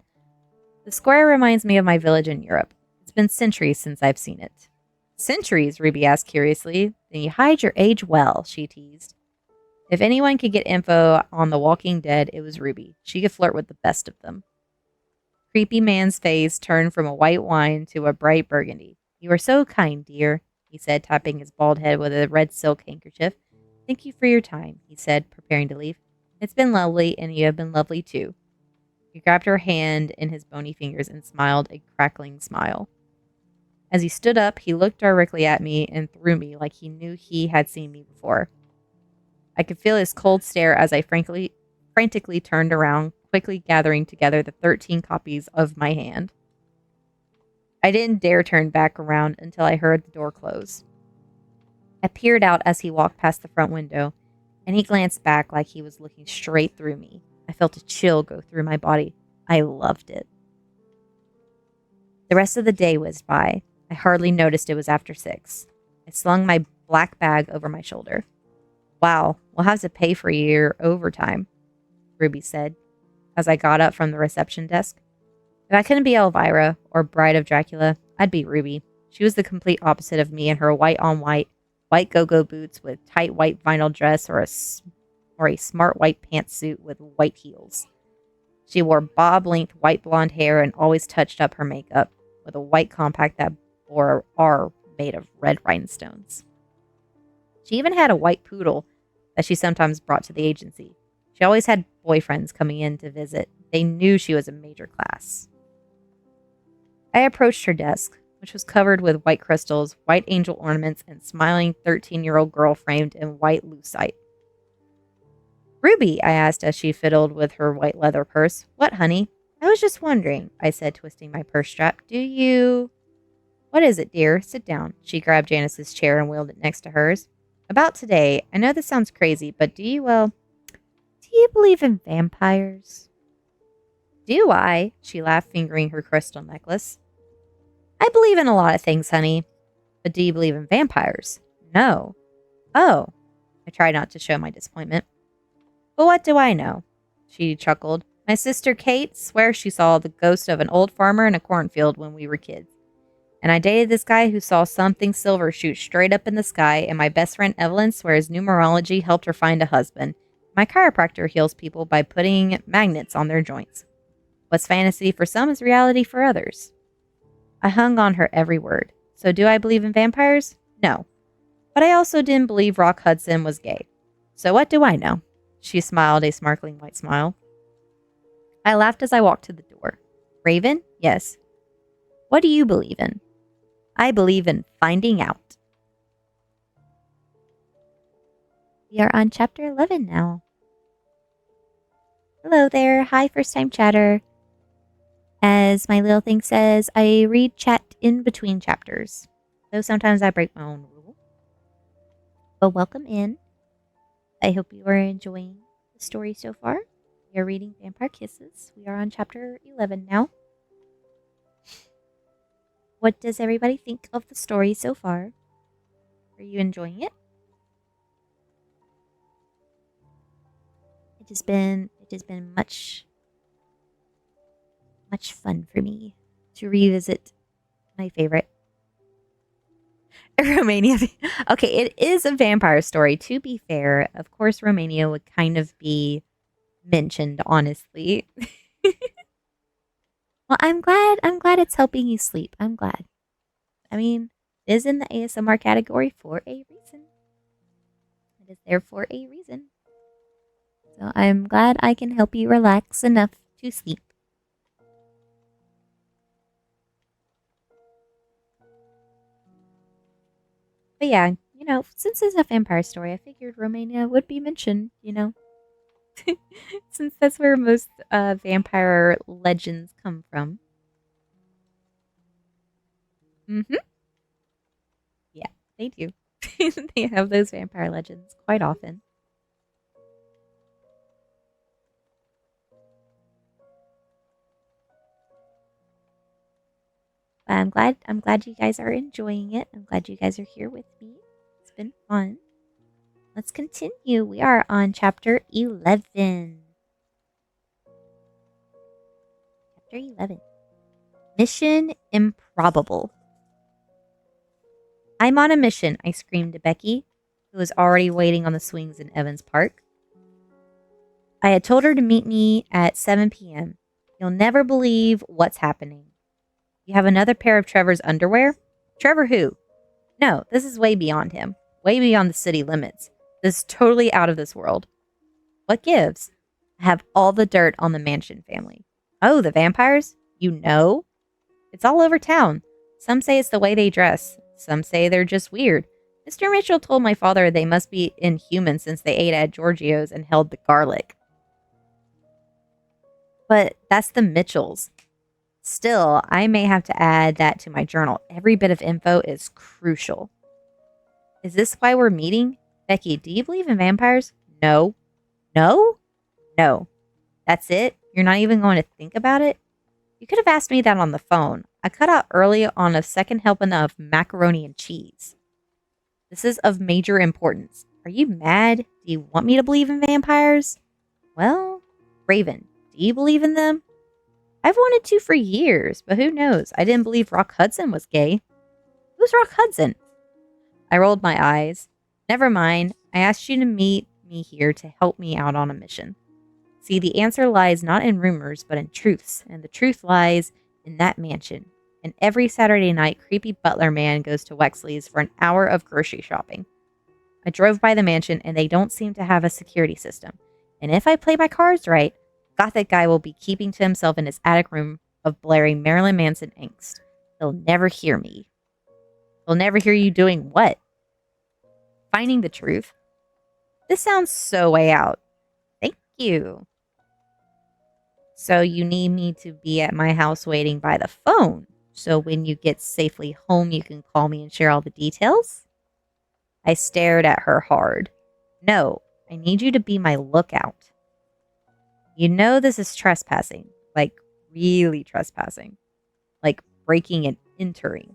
The square reminds me of my village in Europe. It's been centuries since I've seen it. Centuries? Ruby asked curiously. Then you hide your age well, she teased. If anyone could get info on The Walking Dead, it was Ruby. She could flirt with the best of them. Creepy man's face turned from a white wine to a bright burgundy. You are so kind, dear, he said, tapping his bald head with a red silk handkerchief. Thank you for your time, he said, preparing to leave. It's been lovely, and you have been lovely too. He grabbed her hand in his bony fingers and smiled a crackling smile. As he stood up, he looked directly at me and through me like he knew he had seen me before. I could feel his cold stare as I frantically turned around, quickly gathering together the 13 copies of my hand. I didn't dare turn back around until I heard the door close. I peered out as he walked past the front window, and he glanced back like he was looking straight through me. I felt a chill go through my body. I loved it. The rest of the day whizzed by. I hardly noticed it was after 6. I slung my black bag over my shoulder. Wow, we'll have to pay for your overtime, Ruby said, as I got up from the reception desk. If I couldn't be Elvira, or Bride of Dracula, I'd be Ruby. She was the complete opposite of me in her white-on-white, white go-go boots with tight white vinyl dress or a smart white pantsuit with white heels. She wore bob-length white blonde hair and always touched up her makeup with a white compact that bore R made of red rhinestones. She even had a white poodle that she sometimes brought to the agency. She always had boyfriends coming in to visit. They knew she was a major class. I approached her desk, which was covered with white crystals, white angel ornaments, and smiling 13-year-old girl framed in white lucite. Ruby, I asked as she fiddled with her white leather purse. What, honey? I was just wondering, I said, twisting my purse strap. Do you... What is it, dear? Sit down. She grabbed Janice's chair and wheeled it next to hers. About today, I know this sounds crazy, but do you believe in vampires? Do I? She laughed, fingering her crystal necklace. I believe in a lot of things, honey. But do you believe in vampires? No. Oh. I tried not to show my disappointment. But what do I know? She chuckled. My sister Kate swears she saw the ghost of an old farmer in a cornfield when we were kids. And I dated this guy who saw something silver shoot straight up in the sky, and my best friend Evelyn swears numerology helped her find a husband. My chiropractor heals people by putting magnets on their joints. What's fantasy for some is reality for others. I hung on her every word. So do I believe in vampires? No. But I also didn't believe Rock Hudson was gay. So what do I know? She smiled a sparkling white smile. I laughed as I walked to the door. Raven? Yes. What do you believe in? I believe in finding out. We are on chapter 11 now. Hello there. Hi, first time chatter. As my little thing says, I read chat in between chapters, though sometimes I break my own rule. But welcome in. I hope you are enjoying the story so far. We are reading Vampire Kisses. We are on chapter 11 now. What does everybody think of the story so far? Are you enjoying it? It has been much fun for me to revisit my favorite. Romania. Okay, it is a vampire story. To be fair, of course, Romania would kind of be mentioned, honestly. Well, I'm glad it's helping you sleep. I'm glad. I mean, it is in the ASMR category for a reason. It is there for a reason. So I'm glad I can help you relax enough to sleep. But yeah, since it's a vampire story, I figured Romania would be mentioned, since that's where most vampire legends come from. Mm-hmm. Yeah, they do. They have those vampire legends quite often. But I'm glad you guys are enjoying it. I'm glad you guys are here with me. It's been fun. Let's continue. We are on chapter 11. Chapter 11. Mission Improbable. I'm on a mission, I screamed to Becky, who was already waiting on the swings in Evans Park. I had told her to meet me at 7 p.m. You'll never believe what's happening. You have another pair of Trevor's underwear? Trevor who? No, this is way beyond him. Way beyond the city limits. This is totally out of this world. What gives? I have all the dirt on the Mansion family. Oh, the vampires? You know? It's all over town. Some say it's the way they dress. Some say they're just weird. Mr. Mitchell told my father they must be inhuman since they ate at Giorgio's and held the garlic. But that's the Mitchells. Still, I may have to add that to my journal. Every bit of info is crucial. Is this why we're meeting? Becky, do you believe in vampires? No. No? No. That's it? You're not even going to think about it? You could have asked me that on the phone. I cut out early on a second helping of macaroni and cheese. This is of major importance. Are you mad? Do you want me to believe in vampires? Well, Raven, do you believe in them? I've wanted to for years, but who knows? I didn't believe Rock Hudson was gay. Who's Rock Hudson? I rolled my eyes. Never mind. I asked you to meet me here to help me out on a mission. See, the answer lies not in rumors, but in truths, and the truth lies in that mansion. And every Saturday night, creepy butler man goes to Wexley's for an hour of grocery shopping. I drove by the mansion, and they don't seem to have a security system. And if I play my cards right, Gothic guy will be keeping to himself in his attic room of blaring Marilyn Manson angst. He'll never hear me. He'll never hear you doing what? Finding the truth. This sounds so way out. Thank you. So you need me to be at my house waiting by the phone. So when you get safely home, you can call me and share all the details? I stared at her hard. No, I need you to be my lookout. You know this is trespassing. Like, really trespassing. Like, breaking and entering.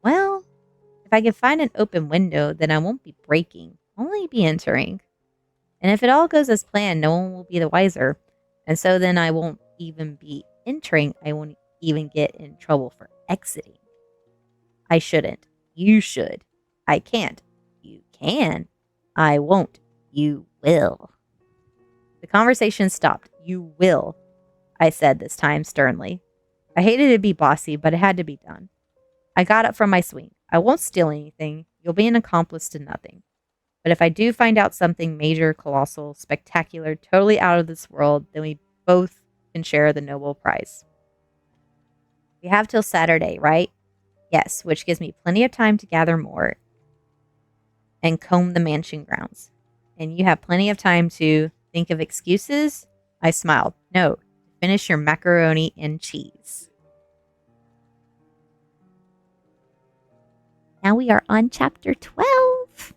Well, if I can find an open window, then I won't be breaking. Only be entering. And if it all goes as planned, no one will be the wiser. And so then I won't even be entering. I won't even get in trouble for exiting. I shouldn't. You should. I can't. You can. I won't. You will. The conversation stopped. You will, I said this time sternly. I hated to be bossy, but it had to be done. I got up from my swing. I won't steal anything. You'll be an accomplice to nothing. But if I do find out something major, colossal, spectacular, totally out of this world, then we both can share the Nobel Prize. We have till Saturday, right? Yes, which gives me plenty of time to gather more and comb the mansion grounds. And you have plenty of time to think of excuses? I smiled. No, finish your macaroni and cheese. Now we are on chapter 12.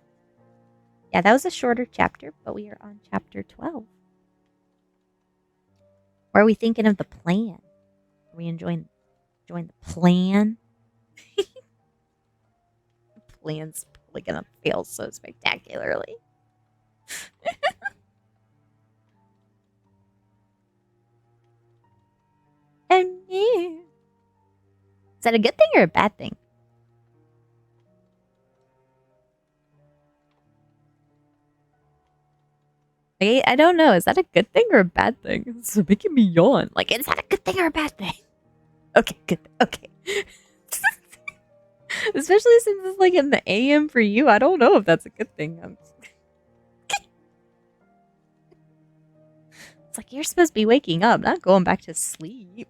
Yeah, that was a shorter chapter, but we are on chapter 12. Or are we thinking of the plan? Are we enjoying the plan? The plan's probably going to fail so spectacularly. And yeah. Is that a good thing or a bad thing? I don't know. Is that a good thing or a bad thing? It's making me yawn. Like, is that a good thing or a bad thing? Okay, good. Okay. Especially since it's like in the AM for you. I don't know if that's a good thing. It's like you're supposed to be waking up, not going back to sleep.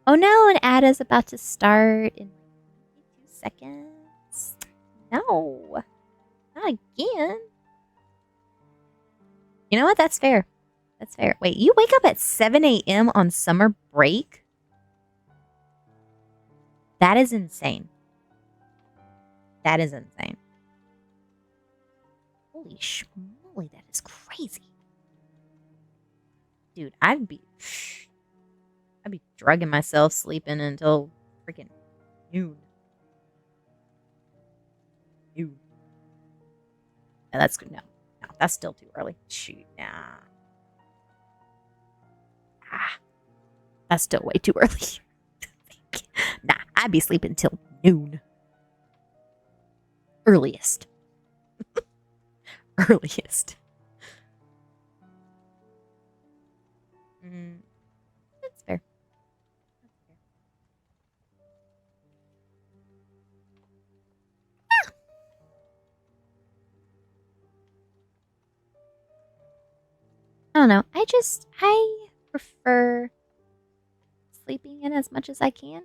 Oh no, an ad is about to start in 2 seconds. No, not again. You know what? That's fair. That's fair. Wait, you wake up at 7 a.m. on summer break? That is insane. That is insane. Holy schmoly, that is crazy. Dude, I'd be drugging myself sleeping until freaking noon. Noon. No, that's good. No, that's still too early. Shoot, nah. That's still way too early. Nah, I'd be sleeping till noon. Earliest. Earliest. That's fair. Yeah. I don't know. I prefer sleeping in as much as I can.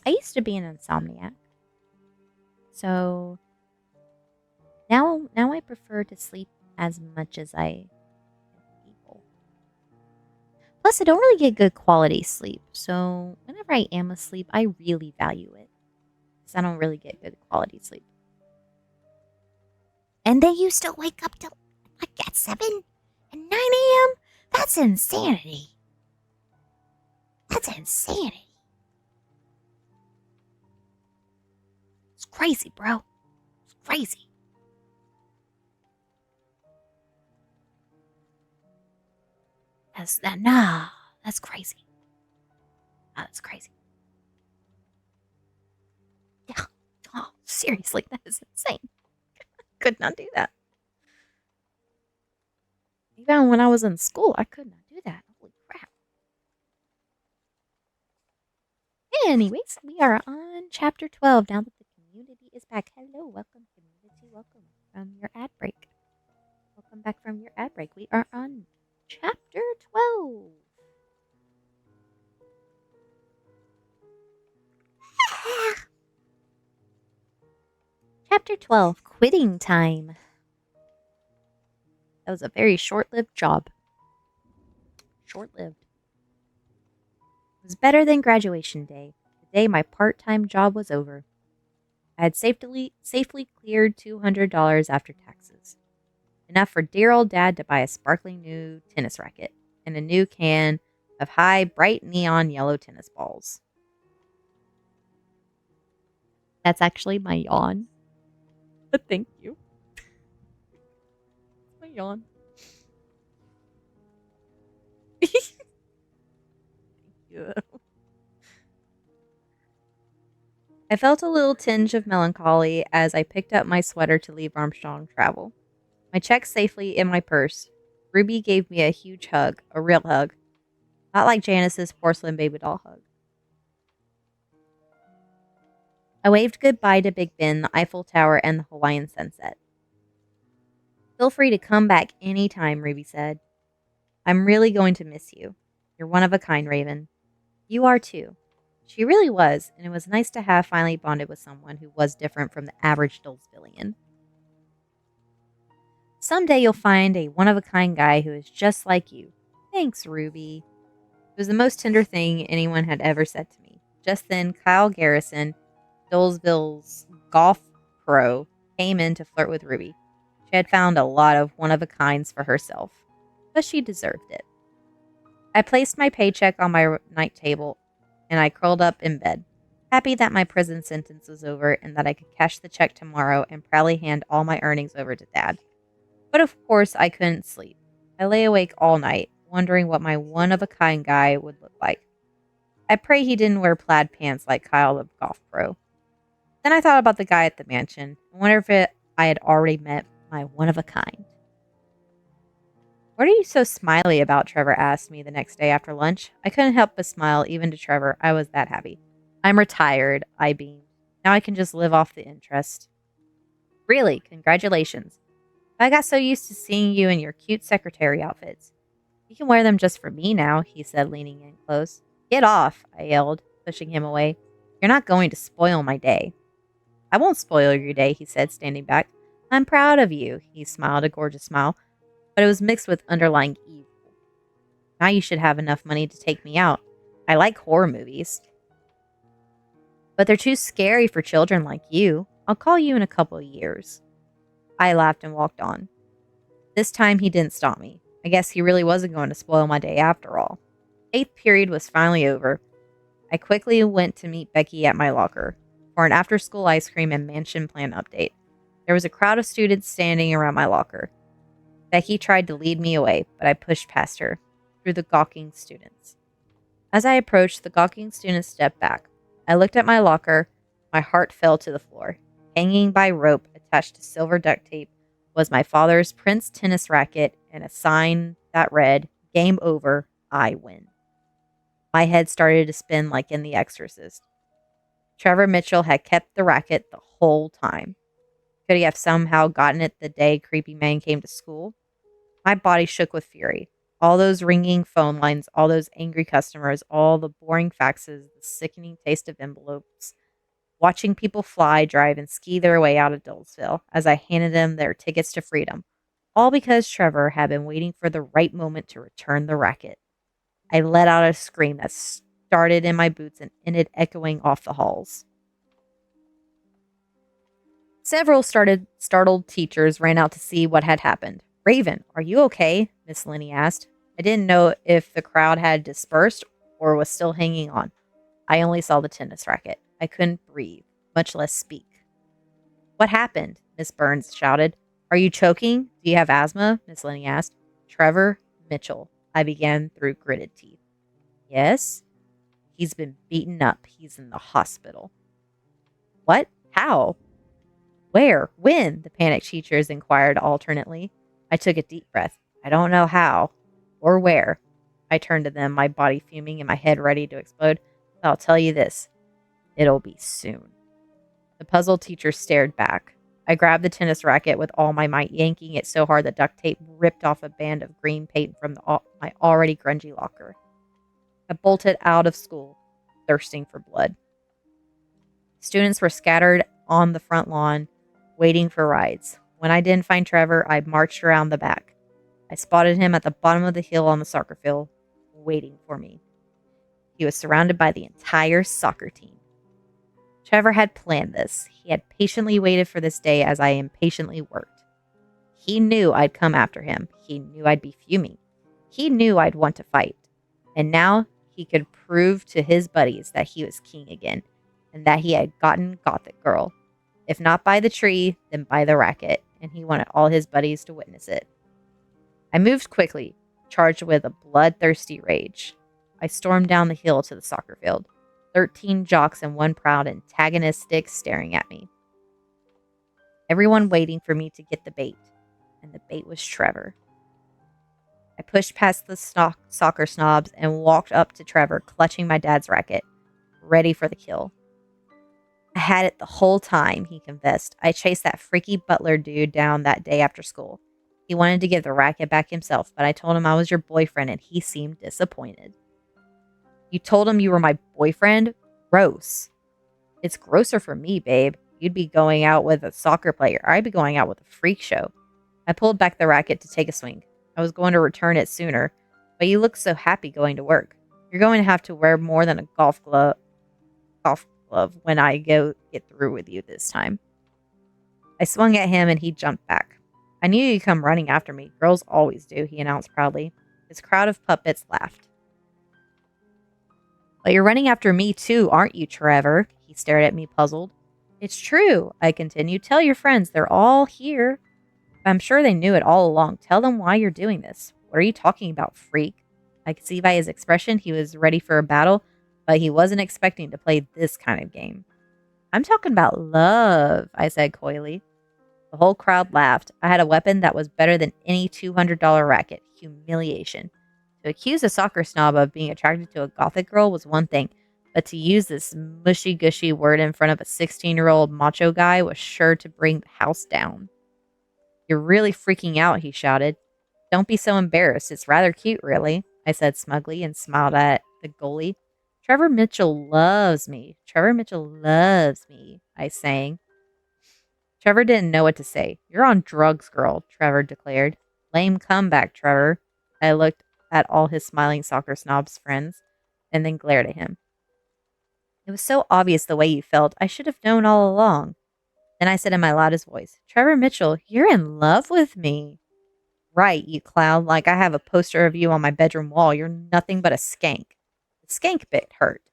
I used to be an insomniac. So now I prefer to sleep as much as I can able. Plus, I don't really get good quality sleep. So whenever I am asleep, I really value it. Because I don't really get good quality sleep. And they used to wake up till like at 7 and 9 a.m.? That's insanity. That's insanity. It's crazy, bro. It's crazy. That's crazy. Nah, that's crazy. Yeah. Oh, seriously, that is insane. Could not do that. Even when I was in school, I could not do that. Holy crap. Anyways, we are on chapter 12 now that the community is back. Hello, welcome, community. Welcome from your ad break. Welcome back from your ad break. We are on chapter 12. Chapter 12, Quitting Time. That was a very short-lived job. Short-lived. It was better than graduation day, the day my part-time job was over. I had safely cleared $200 after taxes. Enough for dear old dad to buy a sparkling new tennis racket and a new can of high, bright neon yellow tennis balls. That's actually my yawn. But thank you. My yawn. Thank you. I felt a little tinge of melancholy as I picked up my sweater to leave Armstrong travel. My check safely in my purse. Ruby gave me a huge hug, a real hug. Not like Janice's porcelain baby doll hug. I waved goodbye to Big Ben, the Eiffel Tower, and the Hawaiian sunset. Feel free to come back any time, Ruby said. I'm really going to miss you. You're one of a kind, Raven. You are too. She really was, and it was nice to have finally bonded with someone who was different from the average Dolesvillian. Someday you'll find a one-of-a-kind guy who is just like you. Thanks, Ruby. It was the most tender thing anyone had ever said to me. Just then, Kyle Garrison, Dolesville's golf pro, came in to flirt with Ruby. She had found a lot of one-of-a-kinds for herself, but she deserved it. I placed my paycheck on my night table, and I curled up in bed, happy that my prison sentence was over and that I could cash the check tomorrow and proudly hand all my earnings over to Dad. But of course, I couldn't sleep. I lay awake all night, wondering what my one-of-a-kind guy would look like. I pray he didn't wear plaid pants like Kyle the golf pro. Then I thought about the guy at the mansion. I wonder if I had already met my one-of-a-kind. What are you so smiley about? Trevor asked me the next day after lunch. I couldn't help but smile, even to Trevor. I was that happy. I'm retired, I beamed. Now I can just live off the interest. Really? Congratulations. I got so used to seeing you in your cute secretary outfits. You can wear them just for me now, he said, leaning in close. Get off, I yelled, pushing him away. You're not going to spoil my day. I won't spoil your day, he said, standing back. I'm proud of you, he smiled a gorgeous smile, but it was mixed with underlying evil. Now you should have enough money to take me out. I like horror movies. But they're too scary for children like you. I'll call you in a couple of years. I laughed and walked on. This time he didn't stop me. I guess he really wasn't going to spoil my day after all. 8th period was finally over. I quickly went to meet Becky at my locker for an after-school ice cream and mansion plan update. There was a crowd of students standing around my locker. Becky tried to lead me away, but I pushed past her, through the gawking students. As I approached, the gawking students stepped back. I looked at my locker. My heart fell to the floor. Hanging by rope attached to silver duct tape was my father's Prince tennis racket and a sign that read, "Game over, I win." My head started to spin like in The Exorcist. Trevor Mitchell had kept the racket the whole time. Could he have somehow gotten it the day Creepy Man came to school? My body shook with fury. All those ringing phone lines, all those angry customers, all the boring faxes, the sickening taste of envelopes. Watching people fly, drive, and ski their way out of Dulesville as I handed them their tickets to freedom. All because Trevor had been waiting for the right moment to return the racket. I let out a scream that started in my boots and ended echoing off the halls. Several startled teachers ran out to see what had happened. Raven, are you okay? Miss Linney asked. I didn't know if the crowd had dispersed or was still hanging on. I only saw the tennis racket. I couldn't breathe, much less speak. What happened? Miss Burns shouted. Are you choking? Do you have asthma? Miss Linney asked. Trevor Mitchell, I began through gritted teeth. Yes? He's been beaten up. He's in the hospital. What? How? Where? When? The panicked teachers inquired alternately. I took a deep breath. I don't know how or where. I turned to them, my body fuming and my head ready to explode. But I'll tell you this. It'll be soon. The puzzled teacher stared back. I grabbed the tennis racket with all my might, yanking it so hard the duct tape ripped off a band of green paint from my already grungy locker. I bolted out of school, thirsting for blood. Students were scattered on the front lawn, waiting for rides. When I didn't find Trevor, I marched around the back. I spotted him at the bottom of the hill on the soccer field, waiting for me. He was surrounded by the entire soccer team. Trevor had planned this. He had patiently waited for this day as I impatiently worked. He knew I'd come after him. He knew I'd be fuming. He knew I'd want to fight. And now he could prove to his buddies that he was king again and that he had gotten Gothic Girl. If not by the tree, then by the racket, and he wanted all his buddies to witness it. I moved quickly, charged with a bloodthirsty rage. I stormed down the hill to the soccer field, 13 jocks and one proud antagonistic staring at me. Everyone waiting for me to get the bait, and the bait was Trevor. I pushed past the soccer snobs and walked up to Trevor, clutching my dad's racket, ready for the kill. I had it the whole time, he confessed. I chased that freaky butler dude down that day after school. He wanted to give the racket back himself, but I told him I was your boyfriend and he seemed disappointed. You told him you were my boyfriend? Gross. It's grosser for me, babe. You'd be going out with a soccer player. I'd be going out with a freak show. I pulled back the racket to take a swing. I was going to return it sooner, but you look so happy going to work. You're going to have to wear more than a golf glove when I get through with you this time. I swung at him and he jumped back. I knew you'd come running after me. Girls always do, he announced proudly. His crowd of puppets laughed. But you're running after me too, aren't you, Trevor? He stared at me, puzzled. It's true, I continued. Tell your friends, they're all here. I'm sure they knew it all along. Tell them why you're doing this. What are you talking about, freak? I could see by his expression he was ready for a battle, but he wasn't expecting to play this kind of game. I'm talking about love, I said coyly. The whole crowd laughed. I had a weapon that was better than any $200 racket. Humiliation. To accuse a soccer snob of being attracted to a gothic girl was one thing, but to use this mushy-gushy word in front of a 16-year-old macho guy was sure to bring the house down. You're really freaking out, he shouted. Don't be so embarrassed. It's rather cute, really, I said smugly and smiled at the goalie. Trevor Mitchell loves me. Trevor Mitchell loves me, I sang. Trevor didn't know what to say. You're on drugs, girl, Trevor declared. Lame comeback, Trevor. I looked at all his smiling soccer snobs friends and then glared at him. It was so obvious the way you felt. I should have known all along. Then I said in my loudest voice, Trevor Mitchell, you're in love with me. Right, you clown. Like I have a poster of you on my bedroom wall. You're nothing but a skank. The skank bit hurt.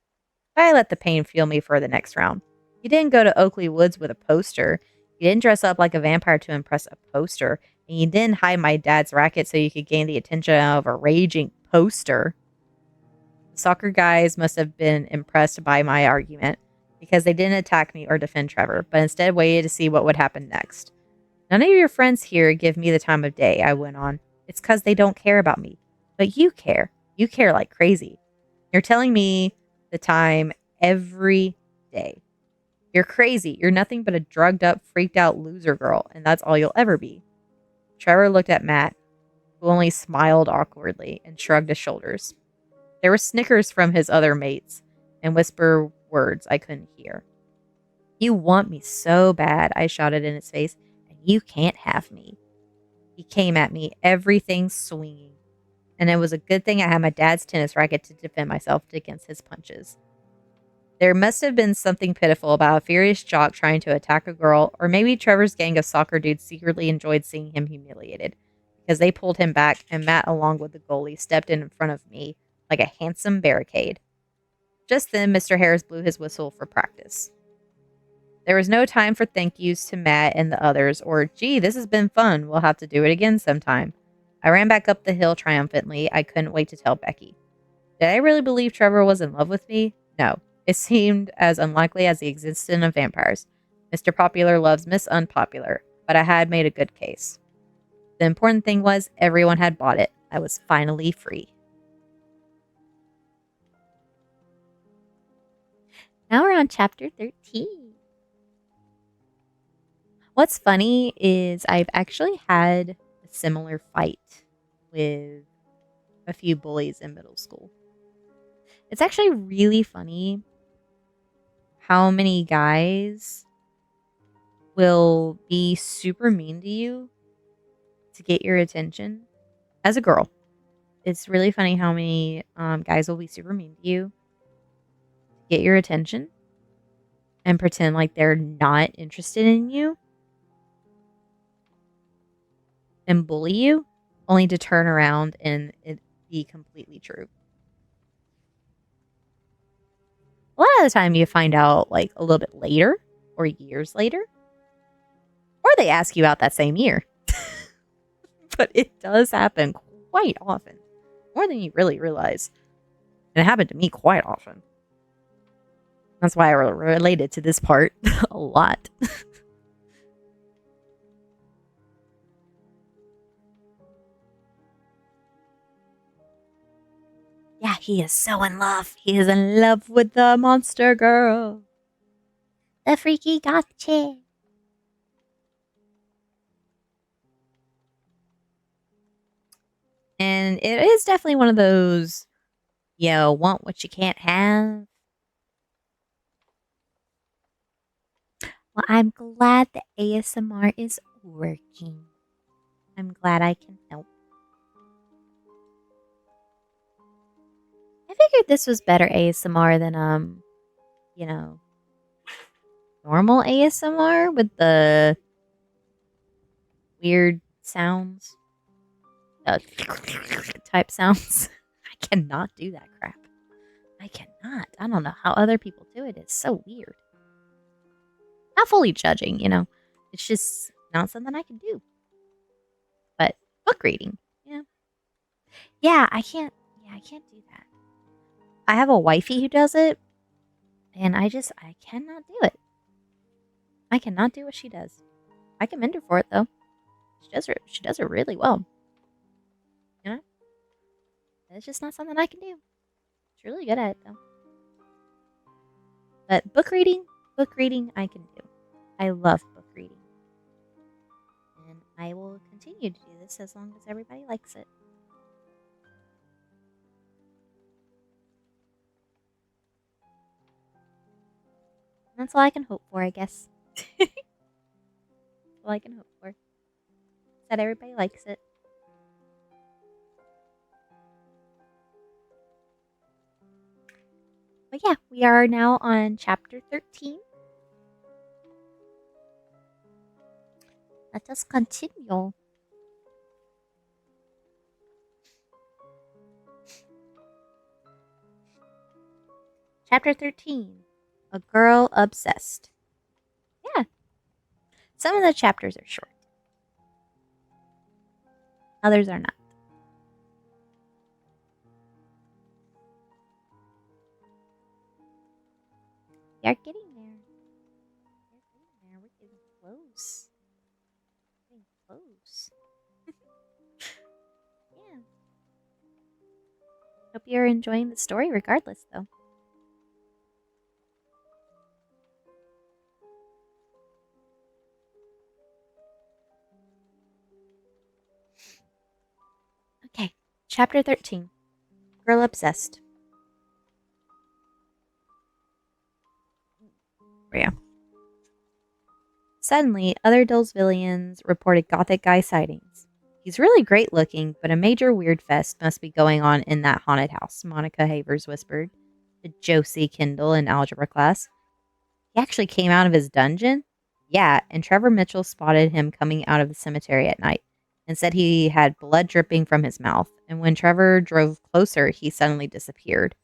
But I let the pain fuel me for the next round. You didn't go to Oakley Woods with a poster. You didn't dress up like a vampire to impress a poster. And you didn't hide my dad's racket so you could gain the attention of a raging poster. The soccer guys must have been impressed by my argument because they didn't attack me or defend Trevor, but instead waited to see what would happen next. None of your friends here give me the time of day, I went on. It's because they don't care about me. But you care. You care like crazy. You're telling me the time every day. You're crazy. You're nothing but a drugged up, freaked out loser girl, and that's all you'll ever be. Trevor looked at Matt, who only smiled awkwardly and shrugged his shoulders. There were snickers from his other mates and whisper words I couldn't hear. You want me so bad, I shouted in his face, and you can't have me. He came at me, everything swinging. And it was a good thing I had my dad's tennis racket to defend myself against his punches. There must have been something pitiful about a furious jock trying to attack a girl, or maybe Trevor's gang of soccer dudes secretly enjoyed seeing him humiliated, because they pulled him back, and Matt, along with the goalie, stepped in front of me like a handsome barricade. Just then, Mr. Harris blew his whistle for practice. There was no time for thank yous to Matt and the others, or, gee, this has been fun. We'll have to do it again sometime. I ran back up the hill triumphantly. I couldn't wait to tell Becky. Did I really believe Trevor was in love with me? No. It seemed as unlikely as the existence of vampires. Mr. Popular loves Miss Unpopular, but I had made a good case. The important thing was everyone had bought it. I was finally free. Now we're on chapter 13. What's funny is I've actually had a similar fight with a few bullies in middle school. It's actually really funny how many guys will be super mean to you to get your attention as a girl. It's really funny how many guys will be super mean to you to get your attention and pretend like they're not interested in you and bully you, only to turn around and it be completely true. A lot of the time you find out like a little bit later or years later, or they ask you out that same year. But it does happen quite often, more than you really realize. And it happened to me quite often. That's why I related to this part a lot. Yeah, he is so in love. He is in love with the monster girl. The freaky goth chick. And it is definitely one of those, want what you can't have. Well, I'm glad the ASMR is working. I'm glad I can help. I figured this was better ASMR than, normal ASMR with the weird sounds. Type sounds. I cannot do that crap. I cannot. I don't know how other people do it. It's so weird. Not fully judging, It's just not something I can do. But book reading, Yeah, I can't do that. I have a wifey who does it, and I cannot do it. I cannot do what she does. I commend her for it though. She does it really well. It's just not something I can do. She's really good at it though. But book reading I can do. I love book reading. And I will continue to do this as long as everybody likes it. That's all I can hope for, I guess. All I can hope for. That everybody likes it. But yeah, we are now on chapter 13. Let us continue. Chapter 13. A Girl Obsessed. Yeah. Some of the chapters are short. Others are not. We are getting there. We're getting close. Getting close. Yeah. Hope you're enjoying the story regardless, though. Okay. Chapter 13. Girl Obsessed. Yeah. Suddenly, other Dillsvillians reported Gothic guy sightings. He's really great looking, but a major weird fest must be going on in that haunted house, Monica Havers whispered to Josie Kindle in algebra class. He actually came out of his dungeon? Yeah, and Trevor Mitchell spotted him coming out of the cemetery at night and said he had blood dripping from his mouth. And when Trevor drove closer, he suddenly disappeared.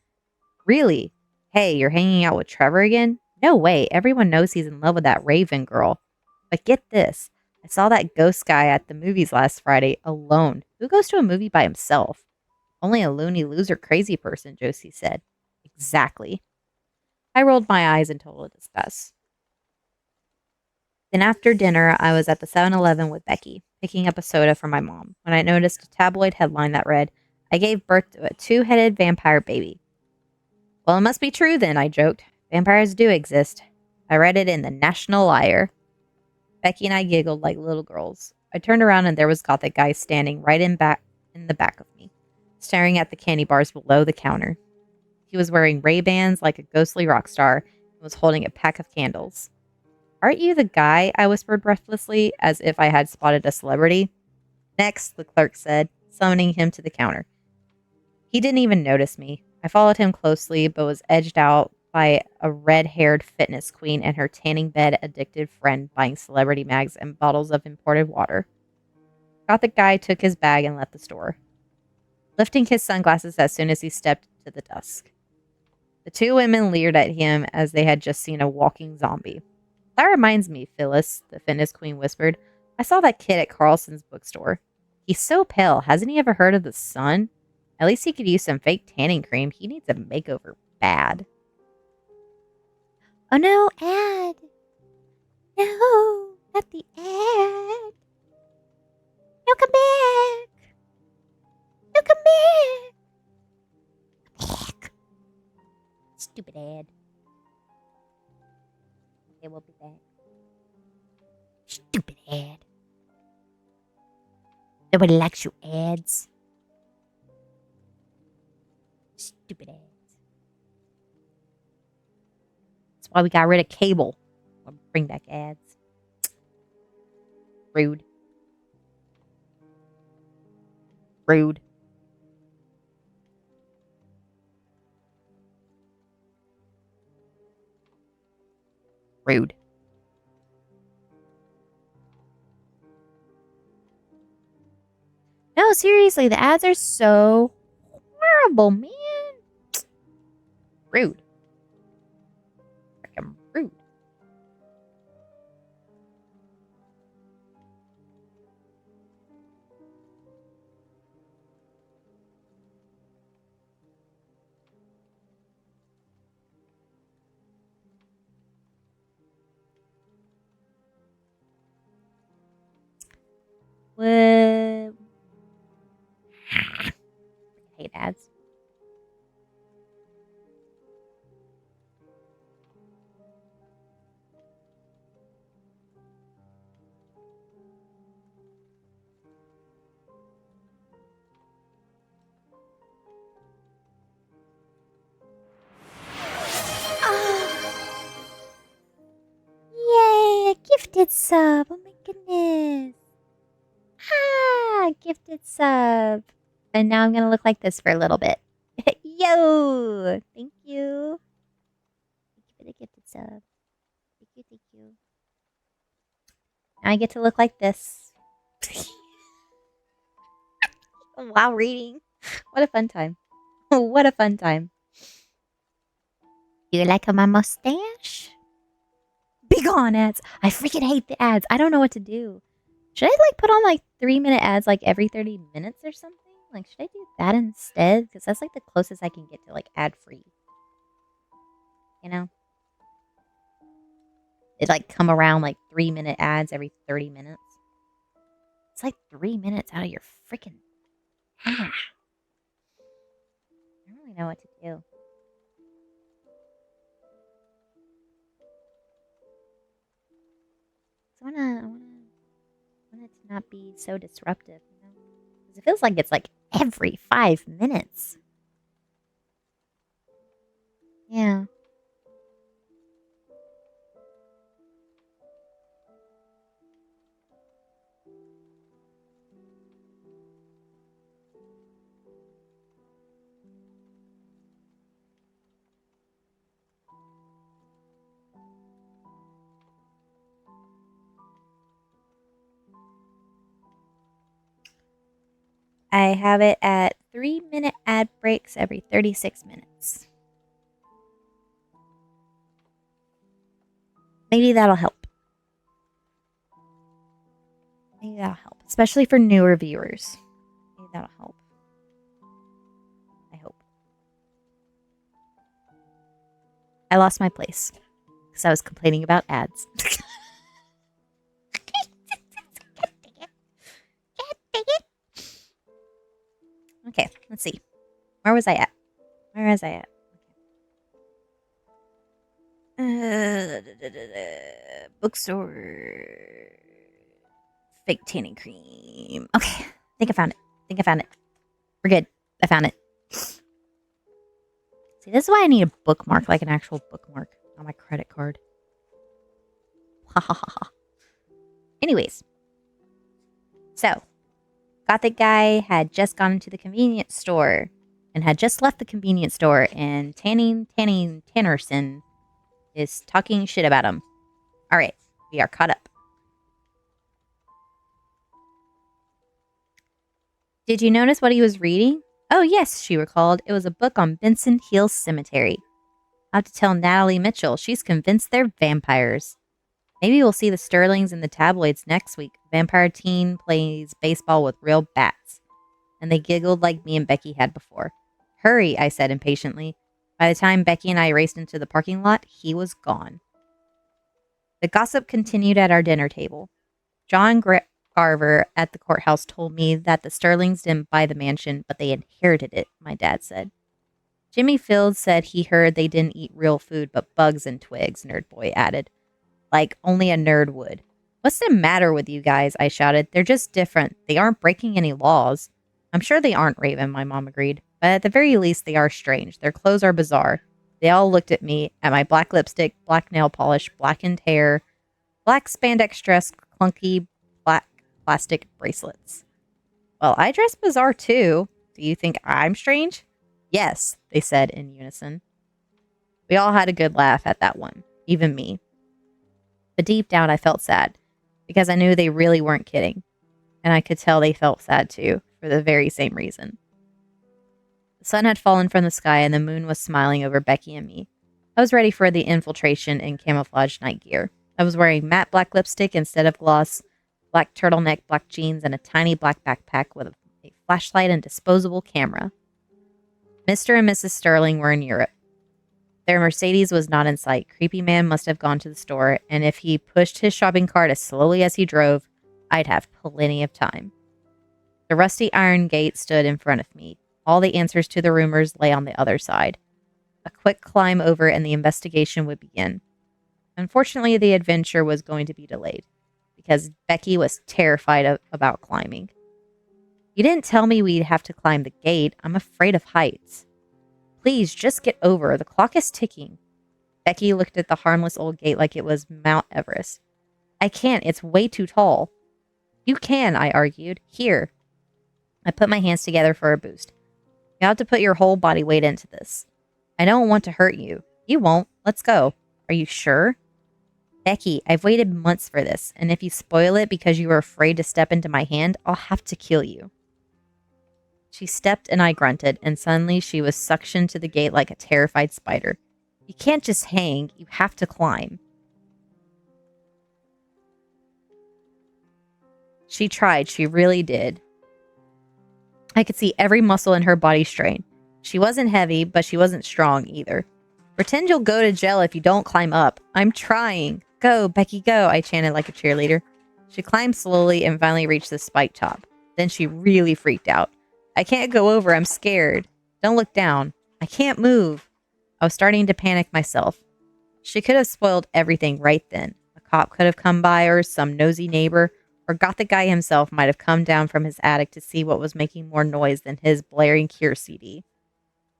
Really? Hey, you're hanging out with Trevor again? No way. Everyone knows he's in love with that Raven girl. But get this. I saw that ghost guy at the movies last Friday alone. Who goes to a movie by himself? Only a loony loser crazy person, Josie said. Exactly. I rolled my eyes in total disgust. Then after dinner, I was at the 7-Eleven with Becky, picking up a soda for my mom, when I noticed a tabloid headline that read, I gave birth to a two-headed vampire baby. Well, it must be true then, I joked. Vampires do exist. I read it in the National Lair. Becky and I giggled like little girls. I turned around and there was Gothic guy standing right in the back of me, staring at the candy bars below the counter. He was wearing Ray-Bans like a ghostly rock star and was holding a pack of candles. Aren't you the guy? I whispered breathlessly, as if I had spotted a celebrity. Next, the clerk said, summoning him to the counter. He didn't even notice me. I followed him closely, but was edged out by a red-haired fitness queen and her tanning bed addicted friend buying celebrity mags and bottles of imported water. Gothic guy took his bag and left the store, lifting his sunglasses as soon as he stepped to the dusk. The two women leered at him as they had just seen a walking zombie. That reminds me, Phyllis, the fitness queen whispered. I saw that kid at Carlson's bookstore. He's so pale. Hasn't he ever heard of the sun? At least he could use some fake tanning cream. He needs a makeover bad. Oh no, ad. No, not the ad. No, come back. No, come back. Stupid ad. Okay, we'll be back. Stupid ad. Nobody likes your ads. Stupid ads. That's why we got rid of cable. We'll bring back ads. Rude. Rude. Rude. No, seriously, the ads are so horrible, man. Rude. Freaking rude. What? I hate ads. sub. Oh my goodness. Ah, gifted sub. And now I'm going to look like this for a little bit. Yo! Thank you. Thank you for the gifted sub. Thank you, thank you. Now I get to look like this. While reading. What a fun time. What a fun time. You like my mustache? Begone ads. I freaking hate the ads. I don't know what to do. Should I put on 3-minute ads every 30 minutes or something? Should I do that instead? Because that's the closest I can get to ad free. You know? It come around 3-minute ads every 30 minutes. It's 3 minutes out of your freaking ad. I don't really know what to do. I want it to not be so disruptive, you know? Because it feels like it's every 5 minutes. Yeah. I have it at 3-minute ad breaks every 36 minutes. Maybe that'll help. Maybe that'll help. Especially for newer viewers. Maybe that'll help. I hope. I lost my place. Because I was complaining about ads. Okay, let's see. Where was I at? Bookstore. Fake tanning cream. Okay, I think I found it. We're good. I found it. See, this is why I need a bookmark, an actual bookmark on my credit card. Ha ha ha ha. Anyways. So, Gothic guy had just gone into the convenience store and had just left the convenience store, and Tannerson is talking shit about him. All right, we are caught up. Did you notice what he was reading? Oh, yes, she recalled. It was a book on Benson Hills Cemetery. I'll have to tell Natalie Mitchell. She's convinced they're vampires. Maybe we'll see the Sterlings in the tabloids next week. Vampire teen plays baseball with real bats. And they giggled like me and Becky had before. Hurry, I said impatiently. By the time Becky and I raced into the parking lot, he was gone. The gossip continued at our dinner table. John Garver at the courthouse told me that the Sterlings didn't buy the mansion, but they inherited it, my dad said. Jimmy Fields said he heard they didn't eat real food but bugs and twigs, Nerd Boy added. Like only a nerd would. What's the matter with you guys? I shouted. They're just different. They aren't breaking any laws. I'm sure they aren't, Raven, my mom agreed. But at the very least, they are strange. Their clothes are bizarre. They all looked at me, at my black lipstick, black nail polish, blackened hair, black spandex dress, clunky black plastic bracelets. Well, I dress bizarre too. Do you think I'm strange? Yes, they said in unison. We all had a good laugh at that one, even me. But deep down, I felt sad, because I knew they really weren't kidding. And I could tell they felt sad too, for the very same reason. The sun had fallen from the sky and the moon was smiling over Becky and me. I was ready for the infiltration in camouflage night gear. I was wearing matte black lipstick instead of gloss, black turtleneck, black jeans, and a tiny black backpack with a flashlight and disposable camera. Mr. and Mrs. Sterling were in Europe. Their Mercedes was not in sight. Creepy man must have gone to the store, and if he pushed his shopping cart as slowly as he drove, I'd have plenty of time. The rusty iron gate stood in front of me. All the answers to the rumors lay on the other side. A quick climb over and the investigation would begin. Unfortunately, the adventure was going to be delayed, because Becky was terrified about climbing. You didn't tell me we'd have to climb the gate. I'm afraid of heights. Please, just get over. The clock is ticking. Becky looked at the harmless old gate like it was Mount Everest. I can't. It's way too tall. You can, I argued. Here. I put my hands together for a boost. You have to put your whole body weight into this. I don't want to hurt you. You won't. Let's go. Are you sure? Becky, I've waited months for this, and if you spoil it because you were afraid to step into my hand, I'll have to kill you. She stepped and I grunted, and suddenly she was suctioned to the gate like a terrified spider. You can't just hang, you have to climb. She tried, she really did. I could see every muscle in her body strain. She wasn't heavy, but she wasn't strong either. Pretend you'll go to jail if you don't climb up. I'm trying. Go, Becky, go, I chanted like a cheerleader. She climbed slowly and finally reached the spike top. Then she really freaked out. I can't go over, I'm scared. Don't look down. I can't move. I was starting to panic myself. She could have spoiled everything right then. A cop could have come by, or some nosy neighbor, or Gothic guy himself might have come down from his attic to see what was making more noise than his blaring Cure CD.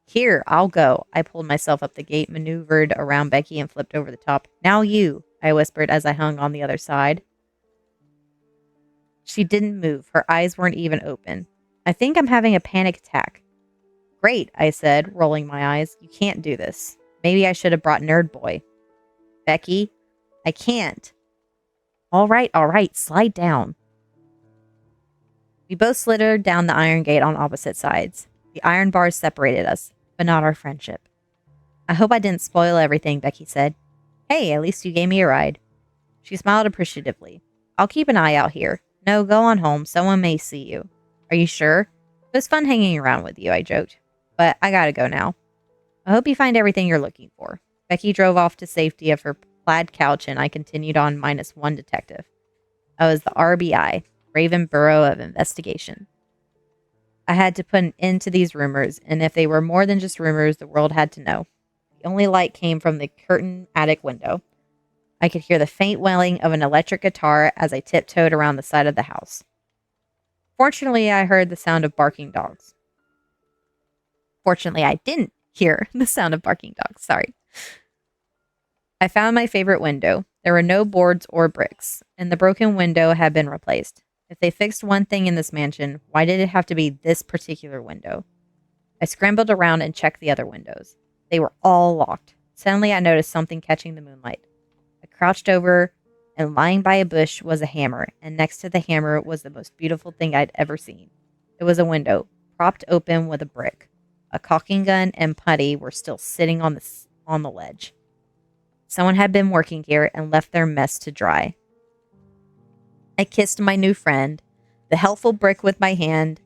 Here, I'll go. I pulled myself up the gate, maneuvered around Becky, and flipped over the top. Now you, I whispered as I hung on the other side. She didn't move. Her eyes weren't even open. I think I'm having a panic attack. Great, I said, rolling my eyes. You can't do this. Maybe I should have brought Nerd Boy. Becky, I can't. All right, slide down. We both slithered down the iron gate on opposite sides. The iron bars separated us, but not our friendship. I hope I didn't spoil everything, Becky said. Hey, at least you gave me a ride. She smiled appreciatively. I'll keep an eye out here. No, go on home. Someone may see you. Are you sure? It was fun hanging around with you, I joked. But I gotta go now. I hope you find everything you're looking for. Becky drove off to safety of her plaid couch, and I continued on -1 detective. I was the RBI, Raven Bureau of Investigation. I had to put an end to these rumors, and if they were more than just rumors, the world had to know. The only light came from the curtained attic window. I could hear the faint wailing of an electric guitar as I tiptoed around the side of the house. Fortunately, I heard the sound of barking dogs. Fortunately, I didn't hear the sound of barking dogs. Sorry. I found my favorite window. There were no boards or bricks, and the broken window had been replaced. If they fixed one thing in this mansion, why did it have to be this particular window? I scrambled around and checked the other windows. They were all locked. Suddenly, I noticed something catching the moonlight. I crouched over, and lying by a bush was a hammer, and next to the hammer was the most beautiful thing I'd ever seen. It was a window, propped open with a brick. A caulking gun and putty were still sitting on the ledge. Someone had been working here and left their mess to dry. I kissed my new friend, the helpful brick, with my hand.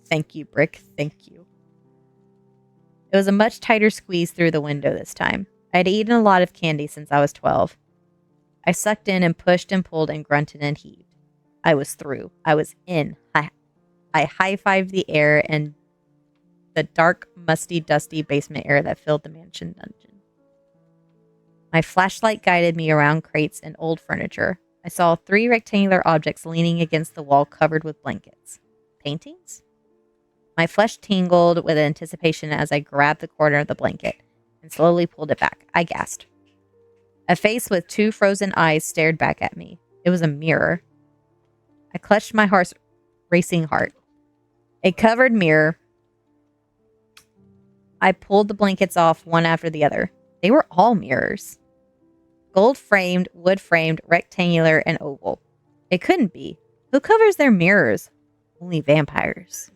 Thank you, brick, thank you. It was a much tighter squeeze through the window this time. I had eaten a lot of candy since I was 12. I sucked in and pushed and pulled and grunted and heaved. I was through. I was in. I high-fived the air and the dark, musty, dusty basement air that filled the mansion dungeon. My flashlight guided me around crates and old furniture. I saw 3 rectangular objects leaning against the wall covered with blankets. Paintings? My flesh tingled with anticipation as I grabbed the corner of the blanket and slowly pulled it back. I gasped. A face with 2 frozen eyes stared back at me. It was a mirror. I clutched my heart's racing heart. A covered mirror. I pulled the blankets off one after the other. They were all mirrors. Gold-framed, wood-framed, rectangular, and oval. It couldn't be. Who covers their mirrors? Only vampires.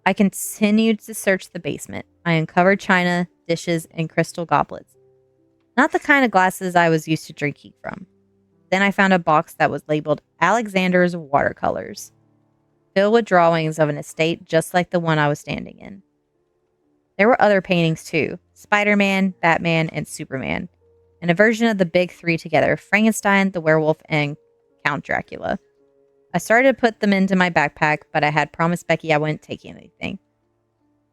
I continued to search the basement. I uncovered china, dishes, and crystal goblets. Not the kind of glasses I was used to drinking from. Then I found a box that was labeled Alexander's Watercolors, filled with drawings of an estate just like the one I was standing in. There were other paintings too. Spider-Man, Batman, and Superman. And a version of the big 3 together, Frankenstein, the werewolf, and Count Dracula. I started to put them into my backpack, but I had promised Becky I wouldn't take anything.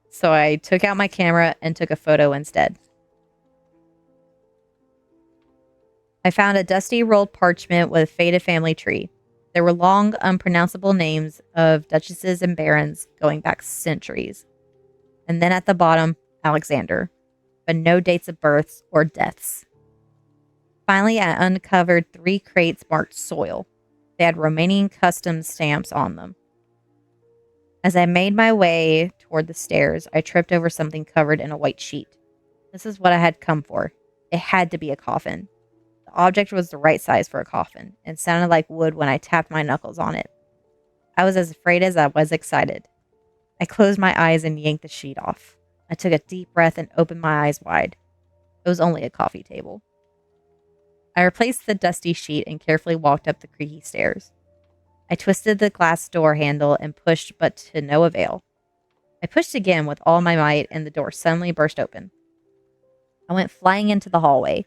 So I took out my camera and took a photo instead. I found a dusty rolled parchment with a faded family tree. There were long, unpronounceable names of duchesses and barons going back centuries. And then at the bottom, Alexander. But no dates of births or deaths. Finally, I uncovered 3 crates marked soil. They had Romanian customs stamps on them. As I made my way toward the stairs, I tripped over something covered in a white sheet. This is what I had come for. It had to be a coffin. The object was the right size for a coffin and sounded like wood when I tapped my knuckles on it. I was as afraid as I was excited. I closed my eyes and yanked the sheet off. I took a deep breath and opened my eyes wide. It was only a coffee table. I replaced the dusty sheet and carefully walked up the creaky stairs. I twisted the glass door handle and pushed, but to no avail. I pushed again with all my might, and the door suddenly burst open. I went flying into the hallway.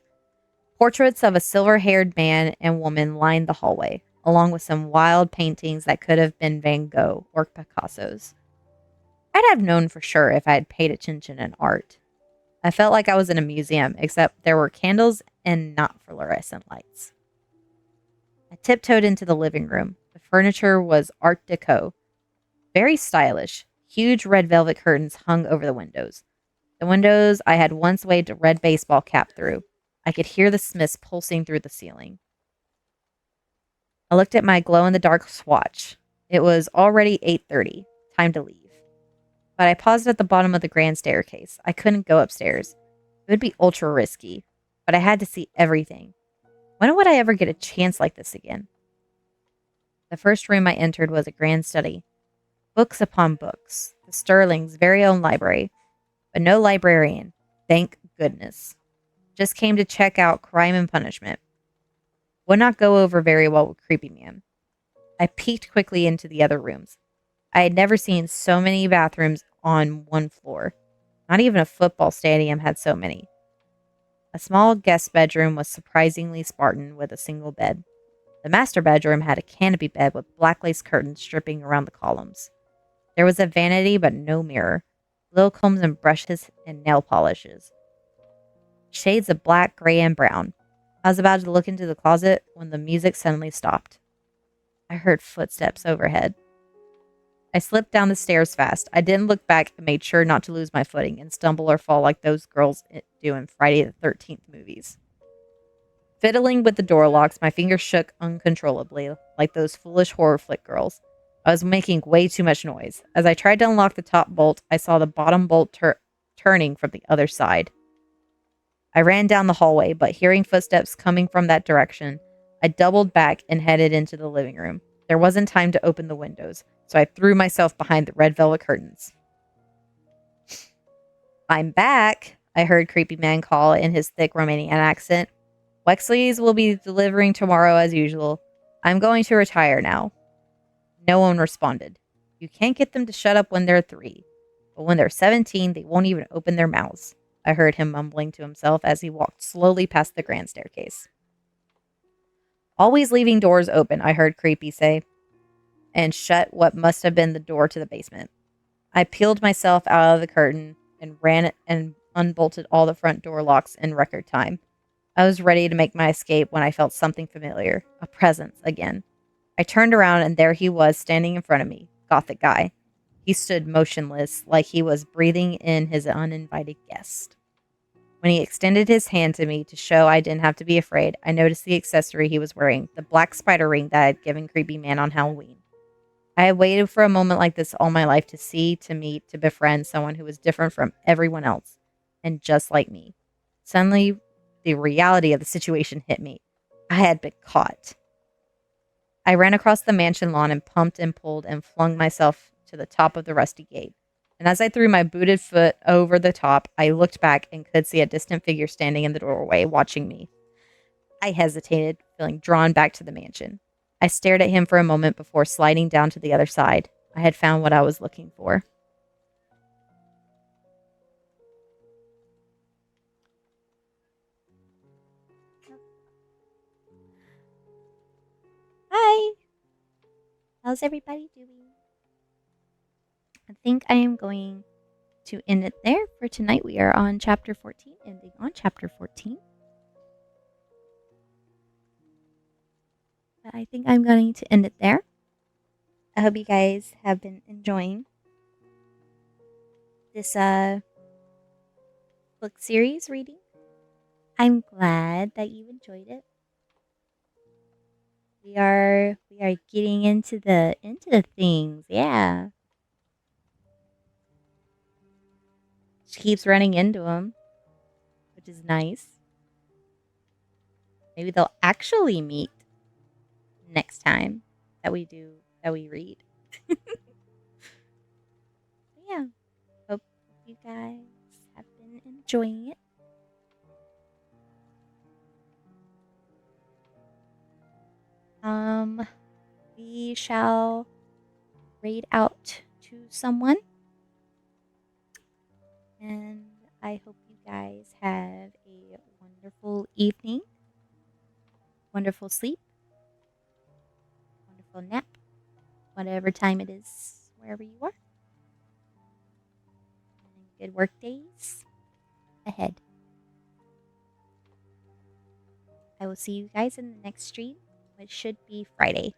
Portraits of a silver-haired man and woman lined the hallway, along with some wild paintings that could have been Van Gogh or Picasso's. I'd have known for sure if I had paid attention in art. I felt like I was in a museum, except there were candles and not fluorescent lights. I tiptoed into the living room. The furniture was Art Deco, very stylish. Huge red velvet curtains hung over the windows. The windows I had once waved a red baseball cap through. I could hear the Smiths pulsing through the ceiling. I looked at my glow-in-the-dark watch. It was already 8:30. Time to leave. But I paused at the bottom of the grand staircase. I couldn't go upstairs. It would be ultra risky, but I had to see everything. When would I ever get a chance like this again? The first room I entered was a grand study. Books upon books. The Sterling's very own library. But no librarian. Thank goodness. Just came to check out Crime and Punishment. Would not go over very well with Creepy Man. I peeked quickly into the other rooms. I had never seen so many bathrooms on one floor. Not even a football stadium had so many. A small guest bedroom was surprisingly Spartan with a single bed. The master bedroom had a canopy bed with black lace curtains stripping around the columns. There was a vanity but no mirror. Little combs and brushes and nail polishes. Shades of black, gray, and brown. I was about to look into the closet when the music suddenly stopped. I heard footsteps overhead. I slipped down the stairs fast. I didn't look back and made sure not to lose my footing and stumble or fall like those girls do in Friday the 13th movies. Fiddling with the door locks, my fingers shook uncontrollably, like those foolish horror flick girls. I was making way too much noise. As I tried to unlock the top bolt, I saw the bottom bolt turning from the other side. I ran down the hallway, but hearing footsteps coming from that direction, I doubled back and headed into the living room. There wasn't time to open the windows, so I threw myself behind the red velvet curtains. "I'm back," I heard Creepy Man call in his thick Romanian accent. "Wexley's will be delivering tomorrow as usual. I'm going to retire now." No one responded. You can't get them to shut up when they're 3. But when they're 17, they won't even open their mouths. I heard him mumbling to himself as he walked slowly past the grand staircase. "Always leaving doors open," I heard Creepy say, and shut what must have been the door to the basement. I peeled myself out of the curtain and ran and unbolted all the front door locks in record time. I was ready to make my escape when I felt something familiar, a presence again. I turned around and there he was standing in front of me, Gothic guy. He stood motionless, like he was breathing in his uninvited guest. When he extended his hand to me to show I didn't have to be afraid, I noticed the accessory he was wearing, the black spider ring that I had given Creepy Man on Halloween. I had waited for a moment like this all my life to see, to meet, to befriend someone who was different from everyone else, and just like me. Suddenly, the reality of the situation hit me. I had been caught. I ran across the mansion lawn and pumped and pulled and flung myself to the top of the rusty gate. And as I threw my booted foot over the top, I looked back and could see a distant figure standing in the doorway, watching me. I hesitated, feeling drawn back to the mansion. I stared at him for a moment before sliding down to the other side. I had found what I was looking for. Hi! How's everybody doing? I think I am going to end it there for tonight. We are on chapter 14, ending on chapter 14. But I think I'm going to end it there. I hope you guys have been enjoying this book series reading. I'm glad that you enjoyed it. We are getting into the things. Yeah. She keeps running into him, which is nice. Maybe they'll actually meet next time that we read. Yeah. Hope you guys have been enjoying it. We shall raid out to someone, and I hope you guys have a wonderful evening, wonderful sleep, wonderful nap, whatever time it is, wherever you are, and good work days ahead. I will see you guys in the next stream, which should be Friday.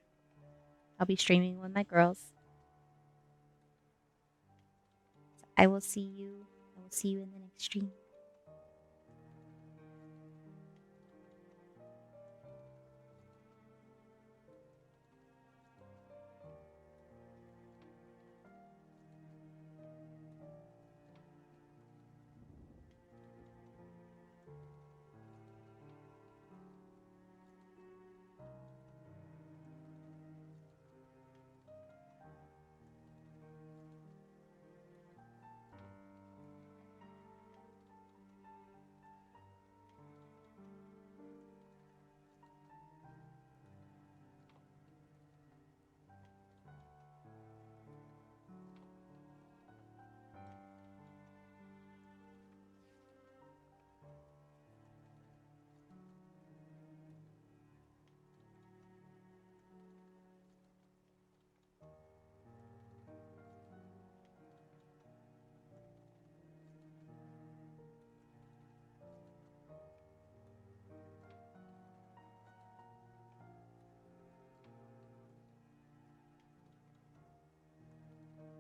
I'll be streaming with my girls. So I will see you. I will see you in the next stream.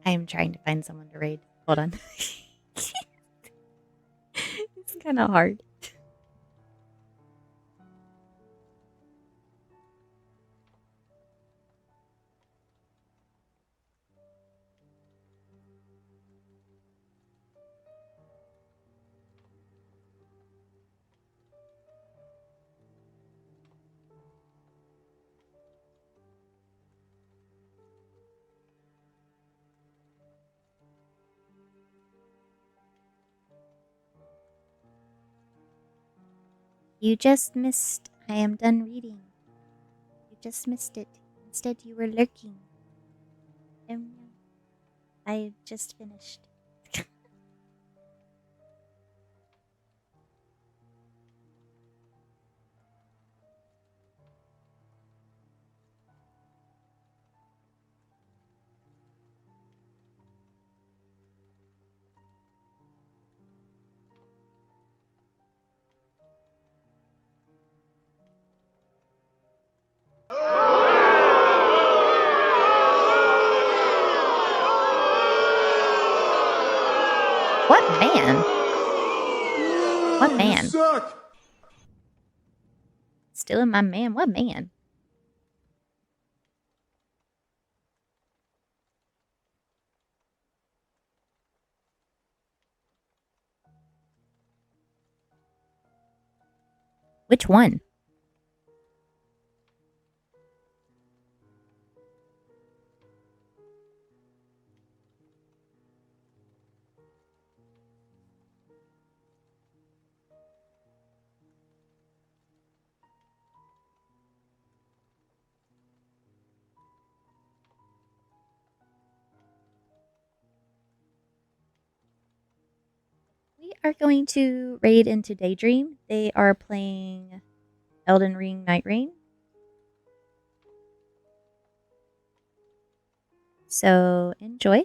I am trying to find someone to raid. Hold on. It's kind of hard. You just missed. I am done reading. You just missed it. Instead, you were lurking. I just finished. What man? What man? Suck. Stealing my man? What man? Which one? We are going to raid into Daydream. They are playing Elden Ring Night Rain. So enjoy.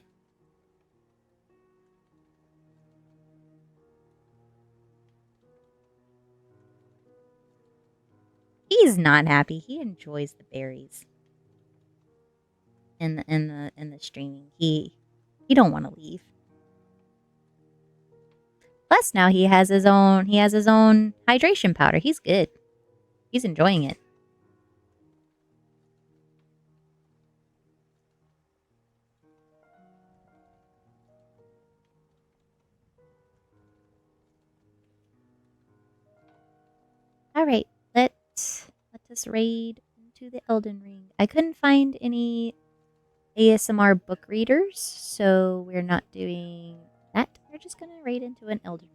He's not happy. He enjoys the berries in the streaming. He don't want to leave. quest now. He has his own hydration powder. He's good. He's enjoying it. All right, let us raid into the Elden Ring. I couldn't find any ASMR book readers, so we're not doing that. We're just gonna raid into an Elden